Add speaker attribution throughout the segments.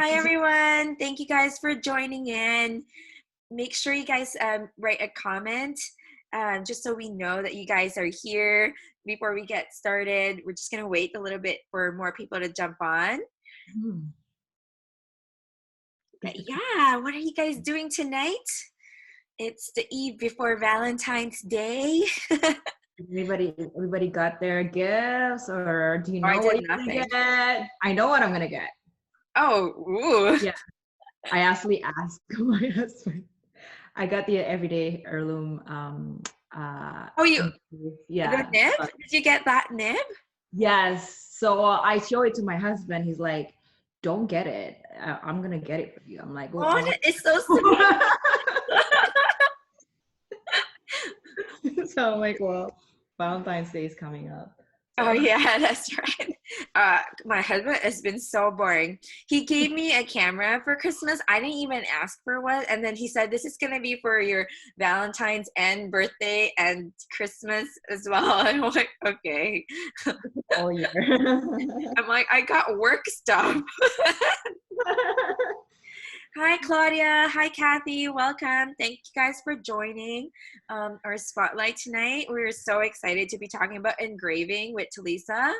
Speaker 1: Hi, everyone. Thank you guys for joining in. Make sure you guys write a comment just so we know that you guys are here. Before we get started, we're just going to wait a little bit for more people to jump on. But yeah, what are you guys doing tonight? It's the eve before Valentine's Day.
Speaker 2: Everybody got their gifts, or do you know what you're gonna get? I know what I'm gonna get.
Speaker 1: Oh, ooh.
Speaker 2: Yeah. I actually asked my husband. I got the everyday heirloom.
Speaker 1: The
Speaker 2: yeah.
Speaker 1: nib? Did you get that nib?
Speaker 2: Yes. So I show it to my husband. He's like, "Don't get it. I'm gonna get it for you." I'm like,
Speaker 1: "Oh, it's so
Speaker 2: sweet." So I'm like, "Well, Valentine's Day is coming up." So.
Speaker 1: Oh yeah, that's right. My husband has been so boring. He gave me a camera for Christmas. I didn't even ask for one, and then he said, "This is gonna be for your Valentine's and birthday and Christmas as well." I'm like, "Okay."
Speaker 2: All year.
Speaker 1: I'm like, "I got work stuff." Hi, Claudia. Hi, Kathy. Welcome. Thank you guys for joining our spotlight tonight. We're so excited to be talking about engraving with Telisa.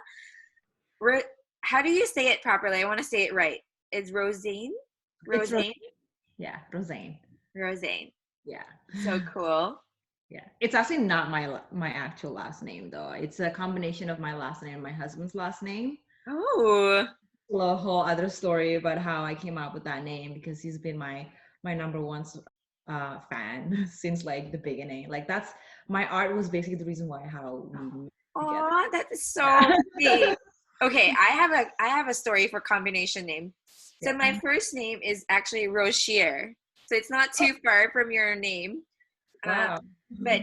Speaker 1: How do you say it properly? I want to say it right. It's Roesseinart? Roesseinart?
Speaker 2: Yeah, Roesseinart.
Speaker 1: Roesseinart.
Speaker 2: Yeah.
Speaker 1: So cool.
Speaker 2: Yeah. It's actually not my actual last name though. It's a combination of my last name and my husband's last name.
Speaker 1: Oh.
Speaker 2: A whole other story about how I came up with that name, because he's been my number one fan since like the beginning. Like that's my art was basically the reason why how we moved together.
Speaker 1: Oh, that is so sweet. Okay, I have a story for combination name. So my first name is actually Roessier. So it's not too far from your name.
Speaker 2: Wow.
Speaker 1: But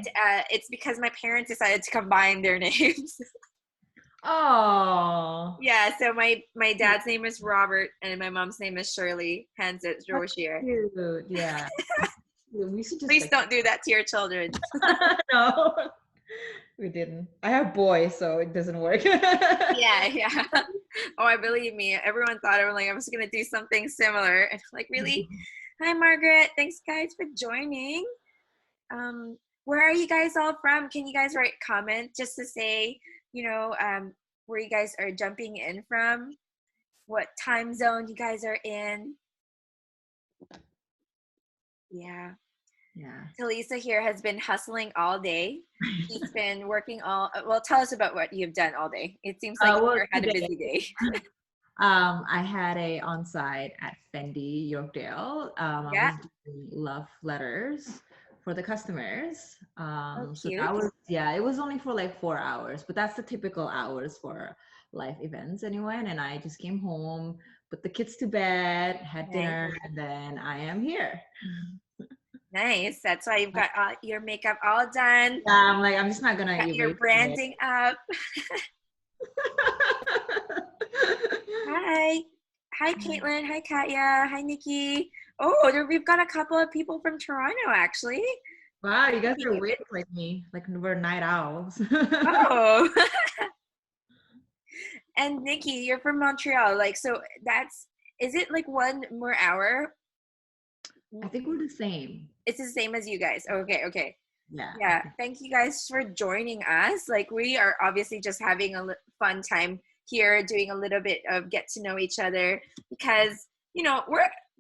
Speaker 1: it's because my parents decided to combine their names.
Speaker 2: Oh.
Speaker 1: Yeah, so my dad's name is Robert and my mom's name is Shirley, hence it's Roessier.
Speaker 2: Cute. Yeah. We should just
Speaker 1: Please don't do that to your children.
Speaker 2: No, we didn't. I have boys, so it doesn't work.
Speaker 1: Yeah. Oh, believe me, everyone thought I was gonna do something similar. And like, really? Hi, Margaret. Thanks, guys, for joining. Where are you guys all from? Can you guys write comment just to say, where you guys are jumping in from? What time zone you guys are in? Yeah. Telisa here has been hustling all day. She's been working well, tell us about what you've done all day. It seems like you had a busy day.
Speaker 2: I had a on-site at Fendi, Yorkdale. I was doing love letters for the customers. So that was, it was only for like 4 hours, but that's the typical hours for life events anyway. And then I just came home, put the kids to bed, had dinner, and then I am here.
Speaker 1: Nice. That's why you've got your makeup all done.
Speaker 2: Yeah, I'm like, I'm just not gonna
Speaker 1: got your branding up. Hi, Caitlin. Hi, Katya. Hi, Nikki. Oh, we've got a couple of people from Toronto, actually.
Speaker 2: Wow, you guys are weird like me. Like we're night owls.
Speaker 1: Oh. And Nikki, you're from Montreal. So is it like 1 more hour?
Speaker 2: I think we're the same.
Speaker 1: It's the same as you guys. Okay.
Speaker 2: Yeah.
Speaker 1: Thank you guys for joining us. We are obviously just having a fun time here, doing a little bit of get to know each other, because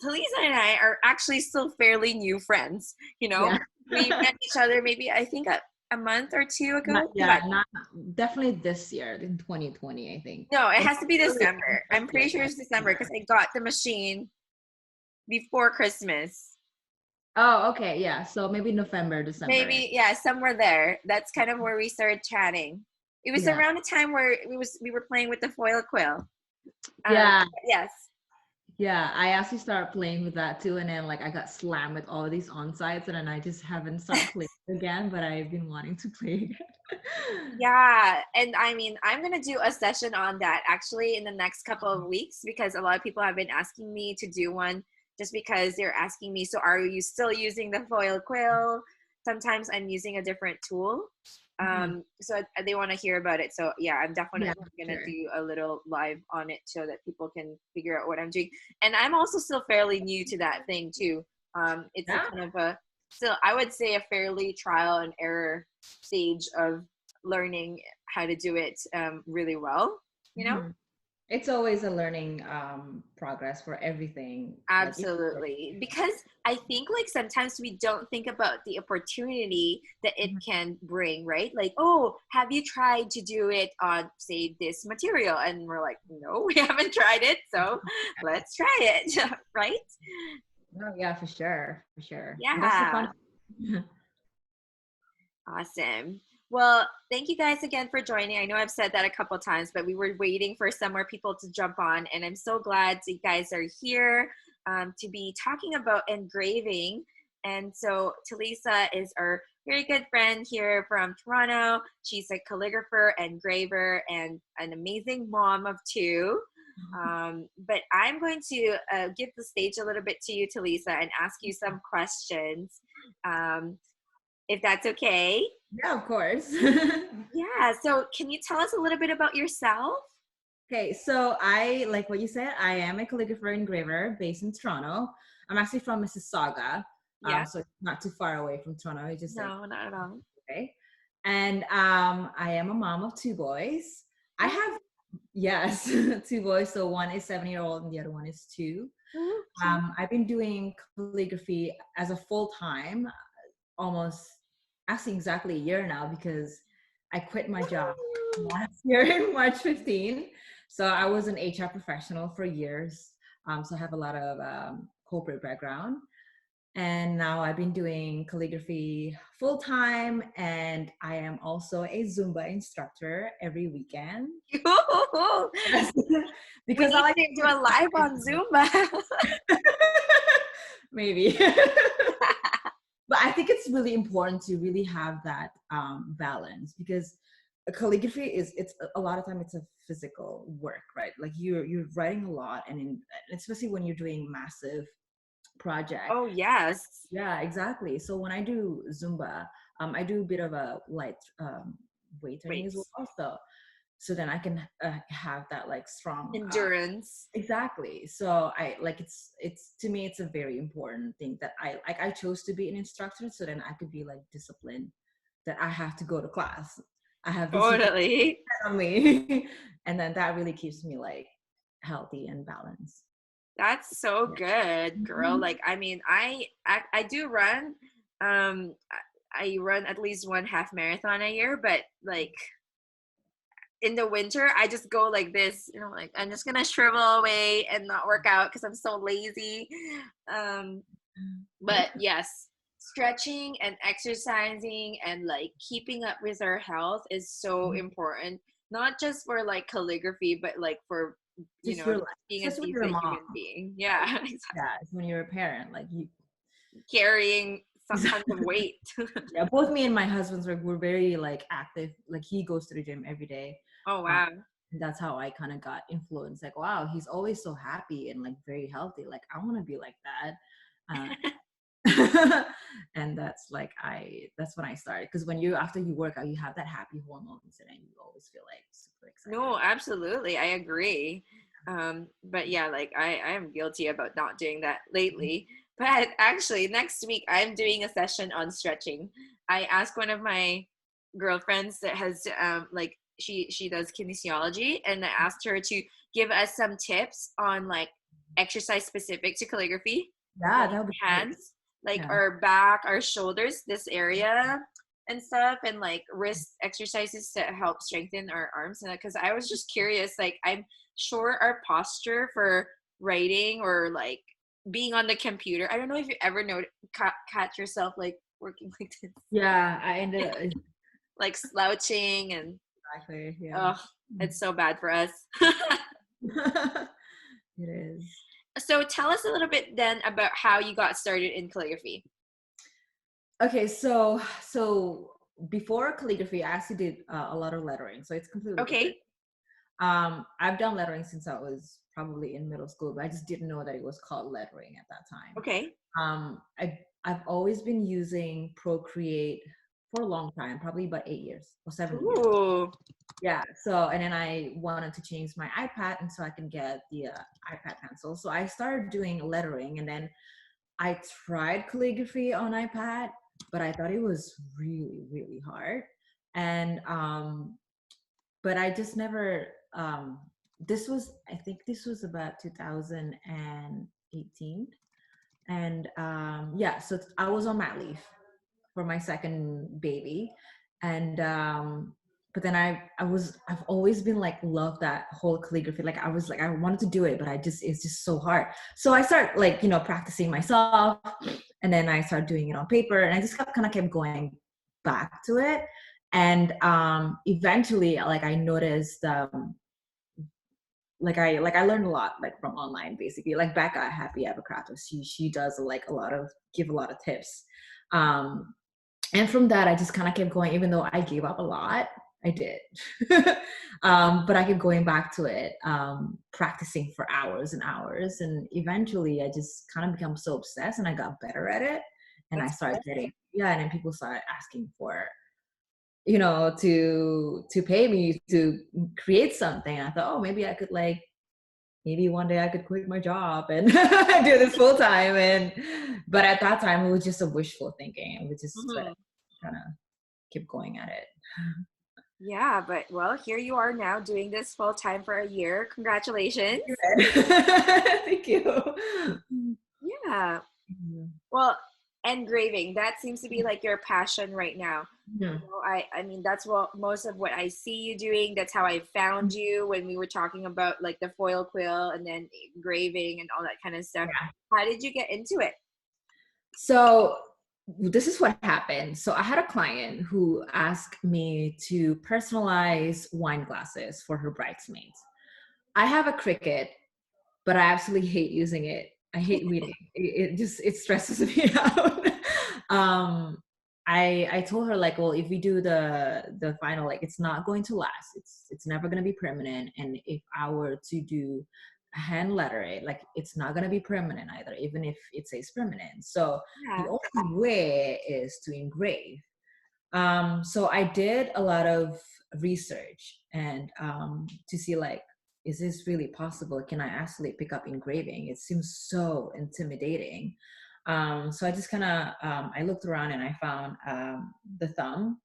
Speaker 1: Telisa and I are actually still fairly new friends. We met each other maybe I think a month or two ago.
Speaker 2: Not definitely this year in 2020, I think.
Speaker 1: No, it has to be December. I'm pretty sure it's December because I got the machine before Christmas.
Speaker 2: Oh, okay. Yeah. So maybe November, December.
Speaker 1: Maybe, yeah, somewhere there. That's kind of where we started chatting. It was around the time where we were playing with the foil quill. Yes.
Speaker 2: Yeah, I actually started playing with that too, and then I got slammed with all of these on-sites, and then I just haven't started playing again, but I've been wanting to play again.
Speaker 1: Yeah, and I mean, I'm gonna do a session on that actually in the next couple of weeks, because a lot of people have been asking me to do one, just because they're asking me, so are you still using the foil quill? Sometimes I'm using a different tool. So they want to hear about it. So yeah, I'm definitely
Speaker 2: Yeah,
Speaker 1: gonna
Speaker 2: sure.
Speaker 1: do a little live on it so that people can figure out what I'm doing. And I'm also still fairly new to that thing too. It's a
Speaker 2: Yeah.
Speaker 1: kind of a still, I would say, a fairly trial and error stage of learning how to do it really well, you know?
Speaker 2: Mhm. It's always a learning progress for everything. Like
Speaker 1: Absolutely. Because I think like sometimes we don't think about the opportunity that it
Speaker 2: Mhm.
Speaker 1: can bring, right? Like, oh, have you tried to do it on, say, this material? And we're like, no, we haven't tried it. So let's try it, right?
Speaker 2: Oh yeah, for sure, for sure. And that's the fun.
Speaker 1: Yeah. Awesome. Well, thank you guys again for joining. I know I've said that a couple times, but we were waiting for some more people to jump on, and I'm so glad you guys are here to be talking about engraving. And so, Telisa is our very good friend here from Toronto. She's a calligrapher, engraver, and an amazing mom of two. But I'm going to give the stage a little bit to you, Telisa, and ask you some questions. Um, if that's okay.
Speaker 2: Yeah, of course.
Speaker 1: Yeah. So, can you tell us a little bit about yourself?
Speaker 2: Okay, so I like what you said. I am a calligrapher engraver based in Toronto. I'm actually from Mississauga,
Speaker 1: Yeah.
Speaker 2: so it's not too far away from Toronto. It's just like
Speaker 1: No, not at all.
Speaker 2: okay. And I am a mom of two boys. I
Speaker 1: Oh,
Speaker 2: have yes, two boys. So one is 7 year old and the other one is two.
Speaker 1: okay.
Speaker 2: I've been doing calligraphy as a full time almost actually exactly a year now because I quit my job last year in March 15. So I was an HR professional for years. So I have a lot of corporate background. And now I've been doing calligraphy full time. And I am also a Zumba instructor every weekend. Yes.
Speaker 1: We
Speaker 2: Because I
Speaker 1: need
Speaker 2: like
Speaker 1: to
Speaker 2: to
Speaker 1: do a live on Zumba.
Speaker 2: maybe. But I think it's really important to really have that balance because calligraphy is it's a lot of time it's a physical work, right? Like you're writing a lot, and especially when you're doing massive project.
Speaker 1: Oh, yes.
Speaker 2: Yeah, exactly. So when I do Zumba, I do a bit of a light weight training
Speaker 1: Wait.
Speaker 2: as well, also. So then I can have that like strong
Speaker 1: Endurance.
Speaker 2: exactly. So I like it's to me it's a very important thing that I chose to be an instructor so then I could be like disciplined that I have to go to class. I have these people
Speaker 1: Totally.
Speaker 2: on me and then that really keeps me like healthy and balanced.
Speaker 1: That's so
Speaker 2: Yeah.
Speaker 1: good, girl.
Speaker 2: Mhm.
Speaker 1: Like, I mean, I do run. I run at least one half marathon a year, but like in the winter, I just go like this, like I'm just gonna shrivel away and not work out because I'm so lazy. Um,
Speaker 2: Yeah.
Speaker 1: but yes, stretching and exercising and like keeping up with our health is so
Speaker 2: Mhm.
Speaker 1: important, not just for like calligraphy, but like for
Speaker 2: Just your
Speaker 1: just
Speaker 2: life,
Speaker 1: being a
Speaker 2: especially when you're a
Speaker 1: decent
Speaker 2: mom.
Speaker 1: human being. Yeah, exactly.
Speaker 2: Yeah, it's when you're a parent, like you.
Speaker 1: Carrying tons of weight.
Speaker 2: Yeah, both me and my husband's we're very like active. Like he goes to the gym every day.
Speaker 1: Oh
Speaker 2: Um,
Speaker 1: wow.
Speaker 2: and that's how I kind of got influenced. Like, wow, he's always so happy and like very healthy. Like, I want to be like that. And that's like that's when I started. Because when you after you work out, you have that happy hormones, and then you always feel like super excited.
Speaker 1: No, absolutely. I agree. But yeah, like I am guilty about not doing that lately. But actually, next week I'm doing a session on stretching. I asked one of my girlfriends that has like she does kinesiology, and I asked her to give us some tips on like exercise specific to calligraphy,
Speaker 2: Yeah,
Speaker 1: like
Speaker 2: that would be great.
Speaker 1: hands, like
Speaker 2: Yeah.
Speaker 1: our back, our shoulders, this area and stuff, and like wrist exercises to help strengthen our arms. And because I was just curious, like I'm sure our posture for writing or like being on the computer, I don't know if you ever know catch yourself like working like this,
Speaker 2: Yeah, I ended up
Speaker 1: like slouching, and
Speaker 2: exactly. Yeah.
Speaker 1: oh, it's so bad for us.
Speaker 2: It is.
Speaker 1: So tell us a little bit then about how you got started in calligraphy.
Speaker 2: Okay, so before calligraphy, I actually did a lot of lettering, so it's completely different.
Speaker 1: Okay.
Speaker 2: I've done lettering since I was probably in middle school, but I just didn't know that it was called lettering at that time.
Speaker 1: Okay.
Speaker 2: I've always been using Procreate for a long time, probably about 8 years or 7 years.
Speaker 1: Ooh.
Speaker 2: Yeah. So, and then I wanted to change my iPad, and so I can get the iPad pencil. So I started doing lettering, and then I tried calligraphy on iPad, but I thought it was really, really hard. And but I just never this was, I think this was about 2018. And yeah, so I was on mat leave for my second baby. And but then I've always been like, love that whole calligraphy. Like I was like, I wanted to do it, but it's just so hard. So I start like, practicing myself, and then I started doing it on paper, and I just kind of kept going back to it. And eventually, like I noticed I learned a lot like from online, basically. Like Becca at Happy Ever Crafter, she does like give a lot of tips. And from that, I just kind of kept going, even though I gave up a lot. I did. But I kept going back to it, practicing for hours and hours. And eventually I just kind of become so obsessed, and I got better at it. And I started getting, and then people started asking for, to pay me to create something. I thought, oh, maybe I could maybe one day I could quit my job and do this full time. But at that time, it was just a wishful thinking. It was just kind of keep going at it.
Speaker 1: Yeah, but well, here you are now doing this full time for a year. Congratulations.
Speaker 2: Thank you.
Speaker 1: Yeah. Well, engraving, that seems to be like your passion right now.
Speaker 2: Yeah.
Speaker 1: I mean, that's what most of what I see you doing. That's how I found you when we were talking about like the foil quill and then engraving and all that kind of stuff.
Speaker 2: Yeah.
Speaker 1: How did you get into it?
Speaker 2: So this is what happened. So I had a client who asked me to personalize wine glasses for her bridesmaids. I have a Cricut, but I absolutely hate using it. I hate reading. It stresses me out. um, I told her like, well, if we do the final, like it's not going to last. It's never going to be permanent. And if I were to do hand letter it, like it's not going to be permanent either, even if it says permanent. So the only way is to engrave. So I did a lot of research and to see like, is this really possible? Can I actually pick up engraving? It seems so intimidating. So I just kind of, I looked around and I found the thumb.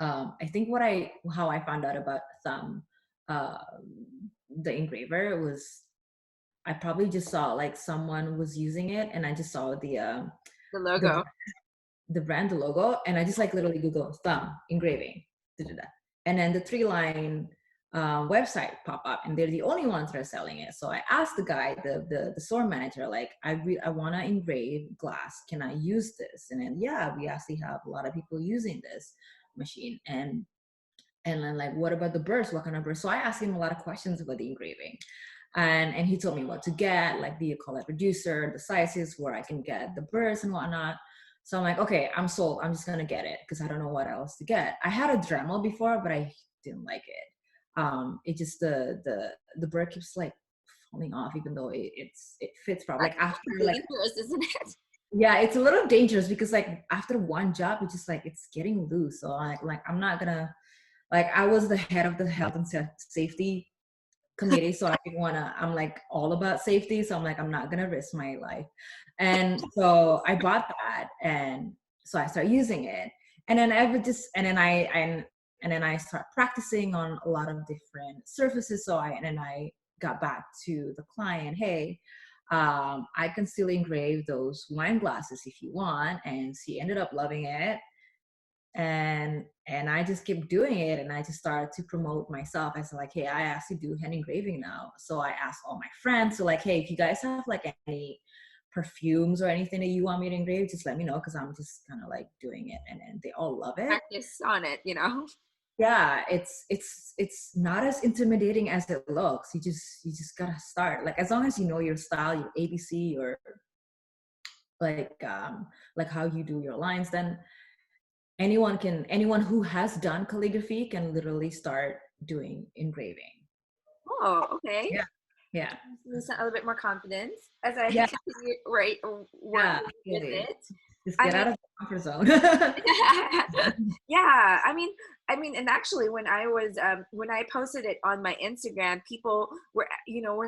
Speaker 2: I think how I found out about thumb, uh, the engraver was, I probably just saw like someone was using it, and I just saw
Speaker 1: The logo.
Speaker 2: the brand, the logo, and I just like literally Google thumb engraving, and then the 3-line website pop up, and they're the only ones that are selling it. So I asked the guy, the store manager, like, I want to engrave glass. Can I use this? And then yeah, we actually have a lot of people using this machine. And then like, what about the burst? What kind of burst? So I asked him a lot of questions about the engraving. And he told me what to get, like the color reducer, the sizes where I can get the burrs and whatnot. So I'm like, okay, I'm sold. I'm just gonna get it because I don't know what else to get. I had a Dremel before, but I didn't like it. It just the burr keeps like falling off, even though it fits properly. Like after
Speaker 1: dangerous, isn't it?
Speaker 2: Yeah, it's a little dangerous because like after one job, it's just like it's getting loose. So like I'm not gonna, like I was the head of the health and safety committee, so I didn't wanna, I'm like all about safety, so I'm like, I'm not gonna risk my life. And so I bought that, and so I started using it, and then and then I start practicing on a lot of different surfaces. So I got back to the client, hey, I can still engrave those wine glasses if you want. And she ended up loving it, and I just kept doing it, and I just started to promote myself. I said like, hey, I actually do hand engraving now. So I asked all my friends, so like, hey, if you guys have like any perfumes or anything that you want me to engrave, just let me know, because I'm just kind of like doing it. And they all love it.
Speaker 1: Practice on it,
Speaker 2: Yeah, it's not as intimidating as it looks. You just gotta start. Like as long as you know your style, your ABC, or like how you do your lines, then anyone who has done calligraphy can literally start doing engraving.
Speaker 1: Oh, okay.
Speaker 2: Yeah.
Speaker 1: A little bit more confidence as I
Speaker 2: Yeah.
Speaker 1: continue work with it.
Speaker 2: Just get out of the comfort zone.
Speaker 1: Yeah, I mean, and actually, when I posted it on my Instagram, people were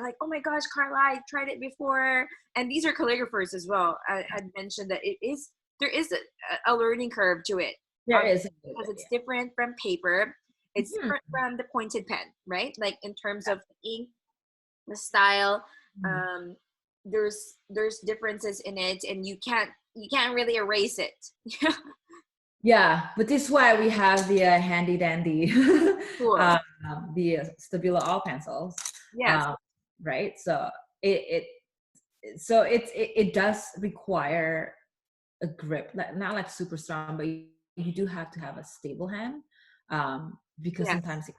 Speaker 1: like, "Oh my gosh, Carla, I tried it before." And these are calligraphers as well. I had mentioned that there is a learning curve to it.
Speaker 2: There is
Speaker 1: Because it's different from paper. It's different from the pointed pen, right? Like in terms of the ink, the style. Um, there's differences in it, and you can't really erase it.
Speaker 2: Yeah, but this is why we have the handy dandy,
Speaker 1: Cool.
Speaker 2: the Stabilo all pencils.
Speaker 1: Yes.
Speaker 2: Right. So it does require a grip, not like super strong, but you do have to have a stable hand, because
Speaker 1: Yes.
Speaker 2: sometimes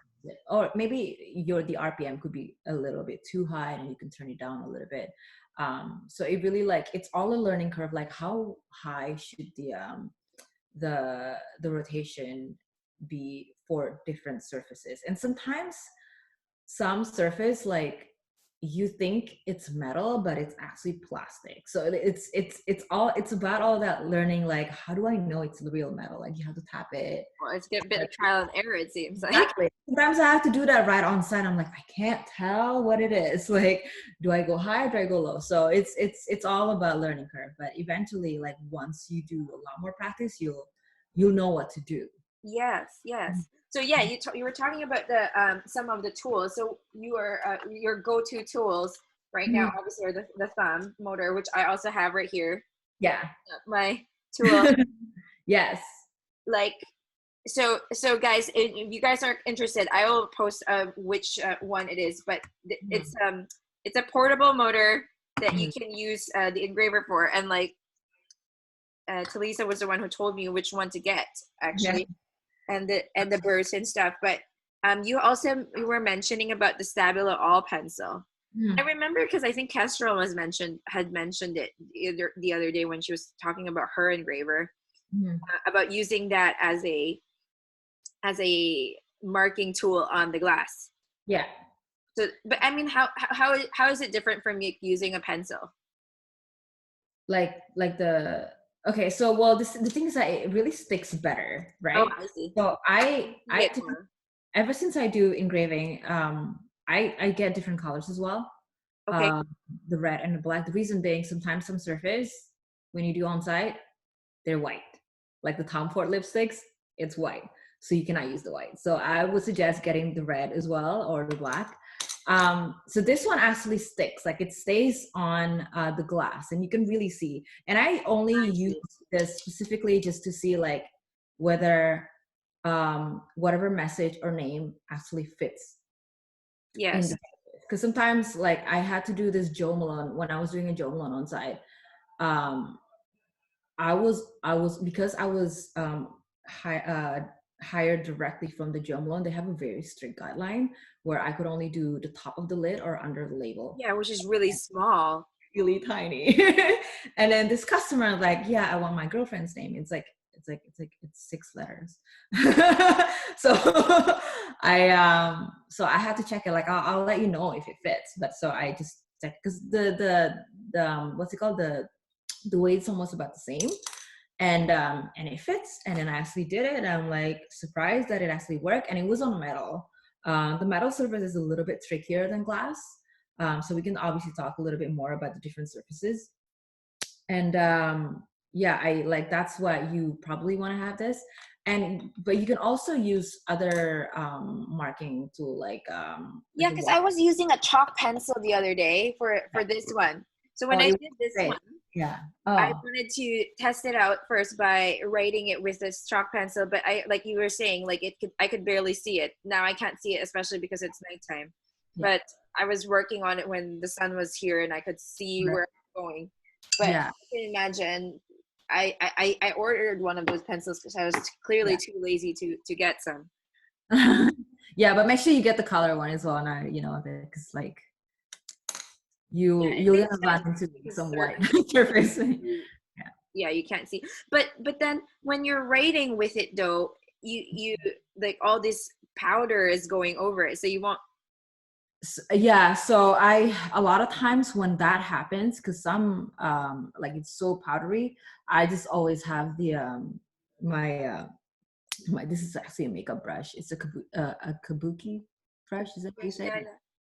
Speaker 2: or maybe the RPM could be a little bit too high and you can turn it down a little bit. So it really, like, it's all a learning curve, like how high should the rotation be for different surfaces. And sometimes some surface, like, you think it's metal but it's actually plastic, so it's about all that learning, like, how do I know it's the real metal? Like, you have to tap it.
Speaker 1: Well, it's a bit of trial and error, it seems like.
Speaker 2: Exactly. Sometimes I have to do that right on site. I'm like, I can't tell what it is. Like, do I go high, do I go low? So it's all about learning curve, but eventually, like, once you do a lot more practice, you'll know what to do.
Speaker 1: Yes. So yeah, you were talking about the some of the tools. So your go-to tools right now obviously are the thumb motor, which I also have right here.
Speaker 2: Yeah.
Speaker 1: My tool.
Speaker 2: Yes.
Speaker 1: Like, so guys, if you guys are interested, I will post which one it is, but it's a portable motor that you can use the engraver for, and like Telisa was the one who told me which one to get, actually. And the burrs and stuff. But you were mentioning about the Stabilo all pencil. I remember because I think Kestrel had mentioned it the other day when she was talking about her engraver, about using that as a marking tool on the glass.
Speaker 2: Yeah.
Speaker 1: So, but I mean, how is it different from using a pencil?
Speaker 2: Like okay, so, well, the thing is that it really sticks better, right?
Speaker 1: Oh, I see.
Speaker 2: So ever since I do engraving, I get different colors as well.
Speaker 1: Okay.
Speaker 2: The red and the black. The reason being, sometimes some surface, when you do on site, they're white. Like the Tom Ford lipsticks, it's white, so you cannot use the white. So I would suggest getting the red as well, or the black. So this one actually sticks, like it stays on the glass, and you can really see. And I only use this specifically just to see, like, whether whatever message or name actually fits.
Speaker 1: Yes.
Speaker 2: Because sometimes, like, I had to do this Joe Malone when I was doing a Joe Malone on site. I was because I was hired directly from the Joe Malone. They have a very strict guideline where I could only do the top of the lid or under the label.
Speaker 1: Yeah, which is really small.
Speaker 2: Really tiny. And then this customer, like, yeah, I want my girlfriend's name. It's 6 letters. So I had to check it. Like, I'll let you know if it fits. But so I just checked, because the what's it called, the weight's almost about the same, and it fits. And then I actually did it, and I'm like surprised that it actually worked, and it was on metal. The metal surface is a little bit trickier than glass, so we can obviously talk a little bit more about the different surfaces. And yeah, I like, that's why you probably want to have this. But you can also use other marking tool, like
Speaker 1: yeah, because I was using a chalk pencil the other day for this one. So when I did this one, I wanted to test it out first by writing it with this chalk pencil, but I, like you were saying, like, I could barely see it. Now I can't see it, especially because it's nighttime. But I was working on it when the sun was here and I could see where I'm going. But I can imagine I ordered one of those pencils because I was clearly too lazy to get some.
Speaker 2: Yeah, but make sure you get the color one as well, not, because, like, you're gonna run into some white surface.
Speaker 1: Yeah, you can't see. But then when you're writing with it, though, you like, all this powder is going over it, so you won't.
Speaker 2: Yeah, so a lot of times when that happens, because some like it's so powdery, I just always have the my this is actually a makeup brush. It's a kabuki brush, is that what you say?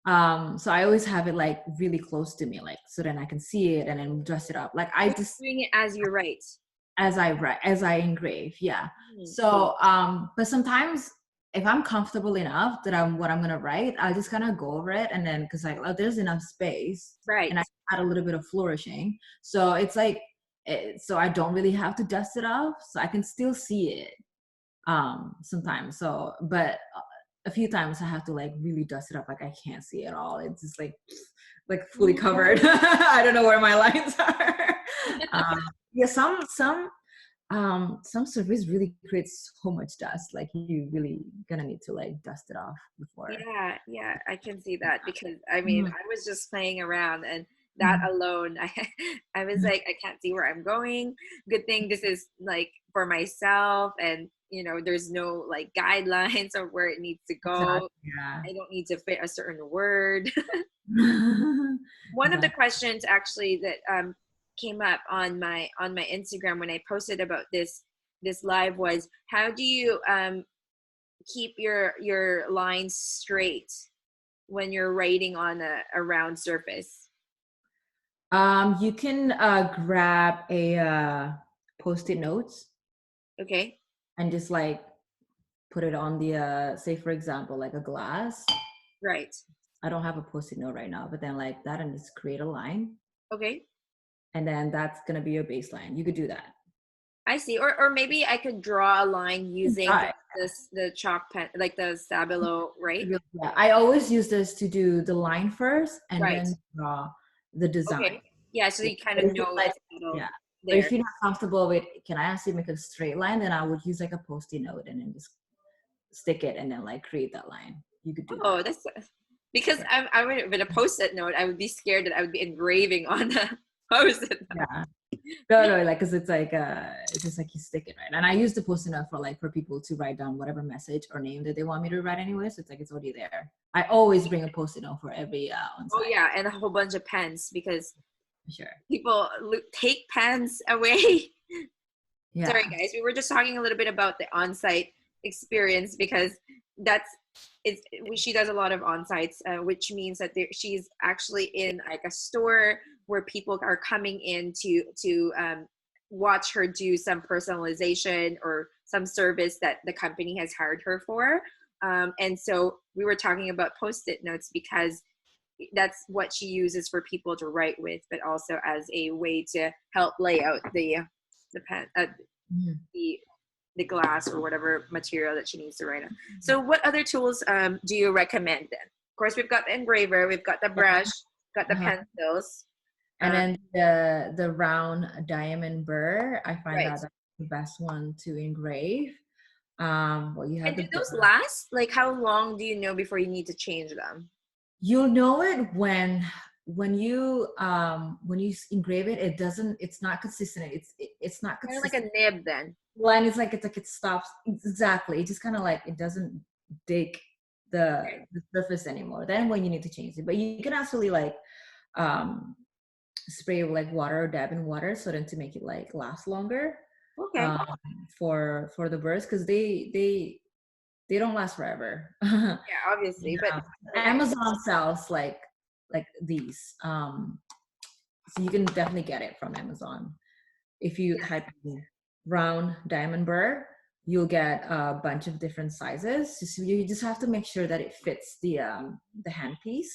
Speaker 1: Yeah,
Speaker 2: So I always have it like really close to me, like so then I can see it and then dress it up. Like I
Speaker 1: you're
Speaker 2: just
Speaker 1: doing it as you write.
Speaker 2: as I write, as I engrave, yeah.
Speaker 1: Mm.
Speaker 2: So but sometimes if I'm comfortable enough that I'm what I'm gonna write, I'll just kind of go over it and then because like oh, there's enough space
Speaker 1: Right.
Speaker 2: and I add a little bit of flourishing. So it's like so I don't really have to dust it off, so I can still see it sometimes. So but a few times I have to like really dust it up, like I can't see it all. It's just like fully covered. I don't know where my lines are. Yeah, some service really creates so much dust, like you really gonna need to like dust it off before.
Speaker 1: Yeah, I can see that because I mean,
Speaker 2: Mhm.
Speaker 1: I was just playing around and that
Speaker 2: Mhm.
Speaker 1: alone, I was like, I can't see where I'm going. Good thing this is like for myself and there's no like guidelines of where it needs to go.
Speaker 2: Exactly, yeah.
Speaker 1: I don't need to fit a certain word. One of the
Speaker 2: Exactly.
Speaker 1: questions actually that came up on my Instagram when I posted about this live was how do you keep your lines straight when you're writing on a round surface?
Speaker 2: You can grab a post-it notes
Speaker 1: Okay,
Speaker 2: and just like put it on the say for example like a glass.
Speaker 1: right.
Speaker 2: I don't have a post-it note right now, but then like that and just create a line
Speaker 1: Okay,
Speaker 2: and then that's gonna be your baseline. You could do that.
Speaker 1: I see. Or maybe I could draw a line using
Speaker 2: Right.
Speaker 1: the chalk pen, like the Stabilo, right?
Speaker 2: Yeah, I always use this to do the line first and
Speaker 1: Right.
Speaker 2: then draw the design.
Speaker 1: Okay. Yeah, so
Speaker 2: Yeah.
Speaker 1: you kind
Speaker 2: But
Speaker 1: of
Speaker 2: if you're
Speaker 1: know
Speaker 2: like,
Speaker 1: it's settled
Speaker 2: yeah. But
Speaker 1: there.
Speaker 2: if you're not comfortable with, can I actually make a straight line? Then I would use like a post-it note and then just stick it and then like create that line. You could do
Speaker 1: Oh,
Speaker 2: that.
Speaker 1: that's because
Speaker 2: Yeah.
Speaker 1: I would with a post-it note, I would be scared that I would be engraving on a post-it note.
Speaker 2: Yeah. No, no, like, cause it's just like you stick it right. And I use the post-it note for like for people to write down whatever message or name that they want me to write anyway. So it's like it's already there. I always bring a post-it note for every on
Speaker 1: Oh
Speaker 2: site.
Speaker 1: yeah, and a whole bunch of pens because
Speaker 2: Sure.
Speaker 1: people take pens away. Sorry,
Speaker 2: Yeah.
Speaker 1: guys. We were just talking a little bit about the on-site experience because that's she does a lot of on-sites, which means that she's actually in like a store where people are coming in to watch her do some personalization or some service that the company has hired her for. And so we were talking about post-it notes because that's what she uses for people to write with, but also as a way to help lay out the pen,
Speaker 2: Mhm.
Speaker 1: the the glass or whatever material that she needs to write on. So what other tools do you recommend then? Of course, we've got the engraver, we've got the brush, got the
Speaker 2: Uh-huh.
Speaker 1: pencils.
Speaker 2: And then the round diamond burr, I find
Speaker 1: Right.
Speaker 2: that that's the best one to engrave. Well, you have
Speaker 1: And
Speaker 2: the
Speaker 1: do those
Speaker 2: burr.
Speaker 1: last? Like how long do you know before you need to change them?
Speaker 2: You'll know it when you engrave it. It doesn't. It's not consistent. It's not
Speaker 1: Kind of like a
Speaker 2: consistent.
Speaker 1: nib then.
Speaker 2: Line is like it's like it stops exactly. It just kind of like it doesn't dig the surface anymore. Then when you need to change it, but you can actually like um spray with like water or dab in water so then to make it like last longer
Speaker 1: Okay.
Speaker 2: um for the burrs because they don't last forever.
Speaker 1: Yeah, obviously, but
Speaker 2: Yeah.
Speaker 1: okay.
Speaker 2: Amazon sells like these so you can definitely get it from Amazon. If you
Speaker 1: Yes.
Speaker 2: type in round diamond burr, you'll get a bunch of different sizes. So you just have to make sure that it fits the handpiece.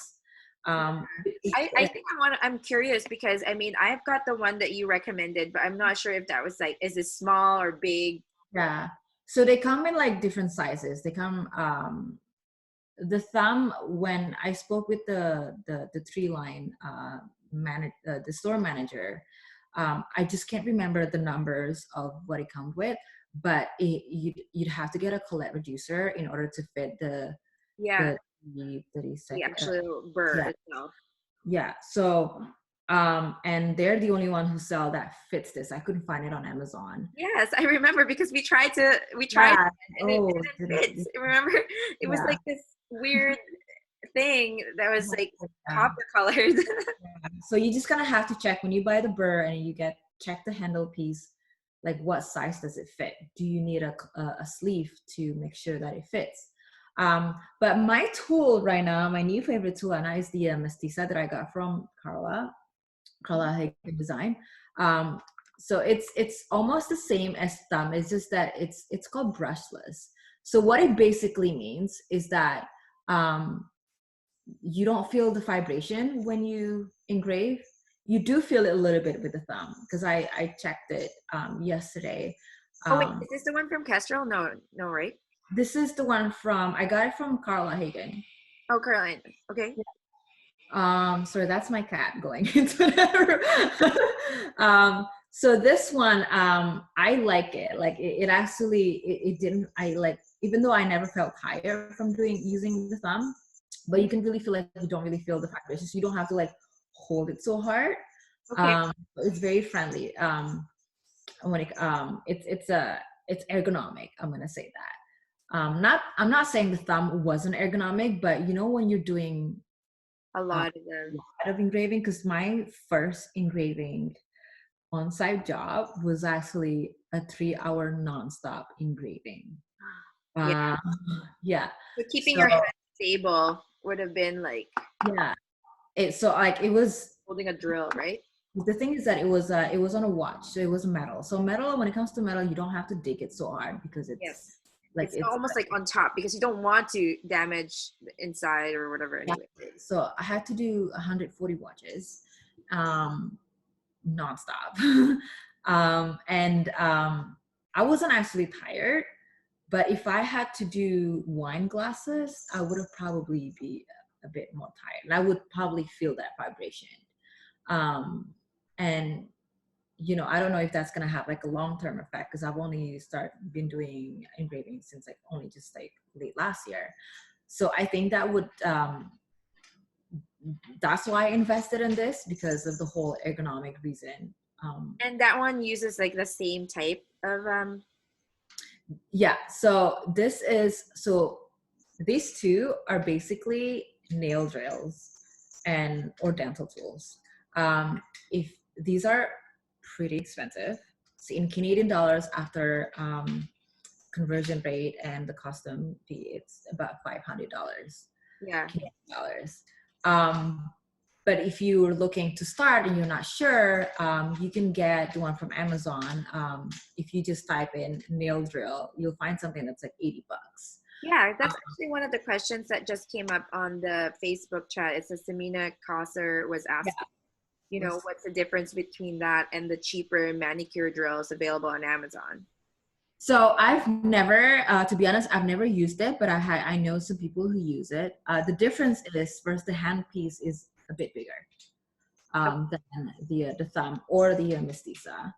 Speaker 1: I think I'm curious because I mean I've got the one that you recommended, but I'm not sure if that was like is it small or big?
Speaker 2: Yeah. So they come in like different sizes. They come the thumb when I spoke with the tree line the store manager, I just can't remember the numbers of what it comes with, but you'd have to get a Colette reducer in order to fit
Speaker 1: Yeah,
Speaker 2: the the
Speaker 1: the
Speaker 2: second
Speaker 1: actual burr
Speaker 2: yeah
Speaker 1: itself.
Speaker 2: yeah. So and they're the only one who sell that fits this. I couldn't find it on Amazon.
Speaker 1: Yes, I remember because we tried
Speaker 2: Yeah.
Speaker 1: and it
Speaker 2: Oh,
Speaker 1: didn't fit. Remember, it was
Speaker 2: yeah.
Speaker 1: like this weird. thing that was like copper colored.
Speaker 2: So you just kind of have to check when you buy the burr and you check the handle piece, like what size does it fit? Do you need a sleeve to make sure that it fits? But my tool right now, my new favorite tool right now is the Mestiza that I got from Carla Hagen Design. So it's almost the same as thumb. It's just that it's called brushless. So what it basically means is that you don't feel the vibration when you engrave. You do feel it a little bit with the thumb, because I checked it yesterday.
Speaker 1: Oh wait, is this the one from Kestrel? No, right?
Speaker 2: This is the one I got it from Carla Hagen.
Speaker 1: Oh, Caroline. Okay.
Speaker 2: Sorry, that's my cat going into the so this one, I like it. Like it actually, it didn't, even though I never felt tired from using the thumb, but you can really feel like you don't really feel the vibrations. You don't have to like hold it so hard.
Speaker 1: Okay.
Speaker 2: It's very friendly. When it's ergonomic. I'm gonna say that. I'm not saying the thumb wasn't ergonomic, but you know when you're doing
Speaker 1: a lot of
Speaker 2: engraving, because my first engraving on-site job was actually a 3-hour nonstop engraving.
Speaker 1: Yeah. So keeping your hand stable would have been like,
Speaker 2: yeah. It was
Speaker 1: holding a drill, right?
Speaker 2: The thing is that it was on a watch, so it was metal. So metal, when it comes to metal, you don't have to dig it so hard because it's
Speaker 1: it's almost like on top, because you don't want to damage the inside or whatever anyway.
Speaker 2: So I had to do 140 watches, nonstop. I wasn't actually tired, but if I had to do wine glasses, I would have probably be a bit more tired, and I would probably feel that vibration. And I don't know if that's gonna have like a long-term effect, because I've only been doing engraving since like only just like late last year. So I think that would that's why I invested in this, because of the whole ergonomic reason.
Speaker 1: And that one uses like the same type of
Speaker 2: yeah. So these two are basically nail drills or dental tools. If these are pretty expensive, so in Canadian dollars, after conversion rate and the custom fee, it's about $500.
Speaker 1: Yeah.
Speaker 2: Canadian dollars. But if you're looking to start and you're not sure, you can get the one from Amazon. If you just type in nail drill, you'll find something that's like $80.
Speaker 1: Yeah, that's actually one of the questions that just came up on the Facebook chat. It's a Samina Kosser was asking, what's the difference between that and the cheaper manicure drills available on Amazon?
Speaker 2: So I've never, to be honest, I've never used it, but I know some people who use it. The difference is, first, the handpiece is a bit bigger than the thumb or the Mestiza.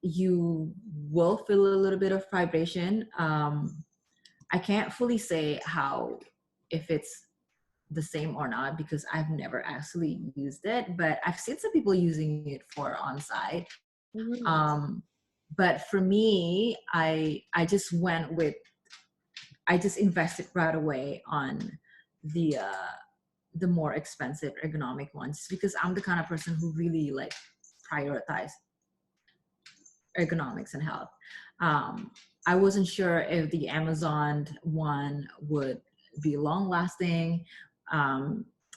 Speaker 2: You will feel a little bit of vibration. I can't fully say if it's the same or not, because I've never actually used it, but I've seen some people using it for on-site. Mm-hmm. But for me, I just invested right away on the more expensive ergonomic ones, because I'm the kind of person who really like prioritize ergonomics and health. I wasn't sure if the Amazon one would be long lasting,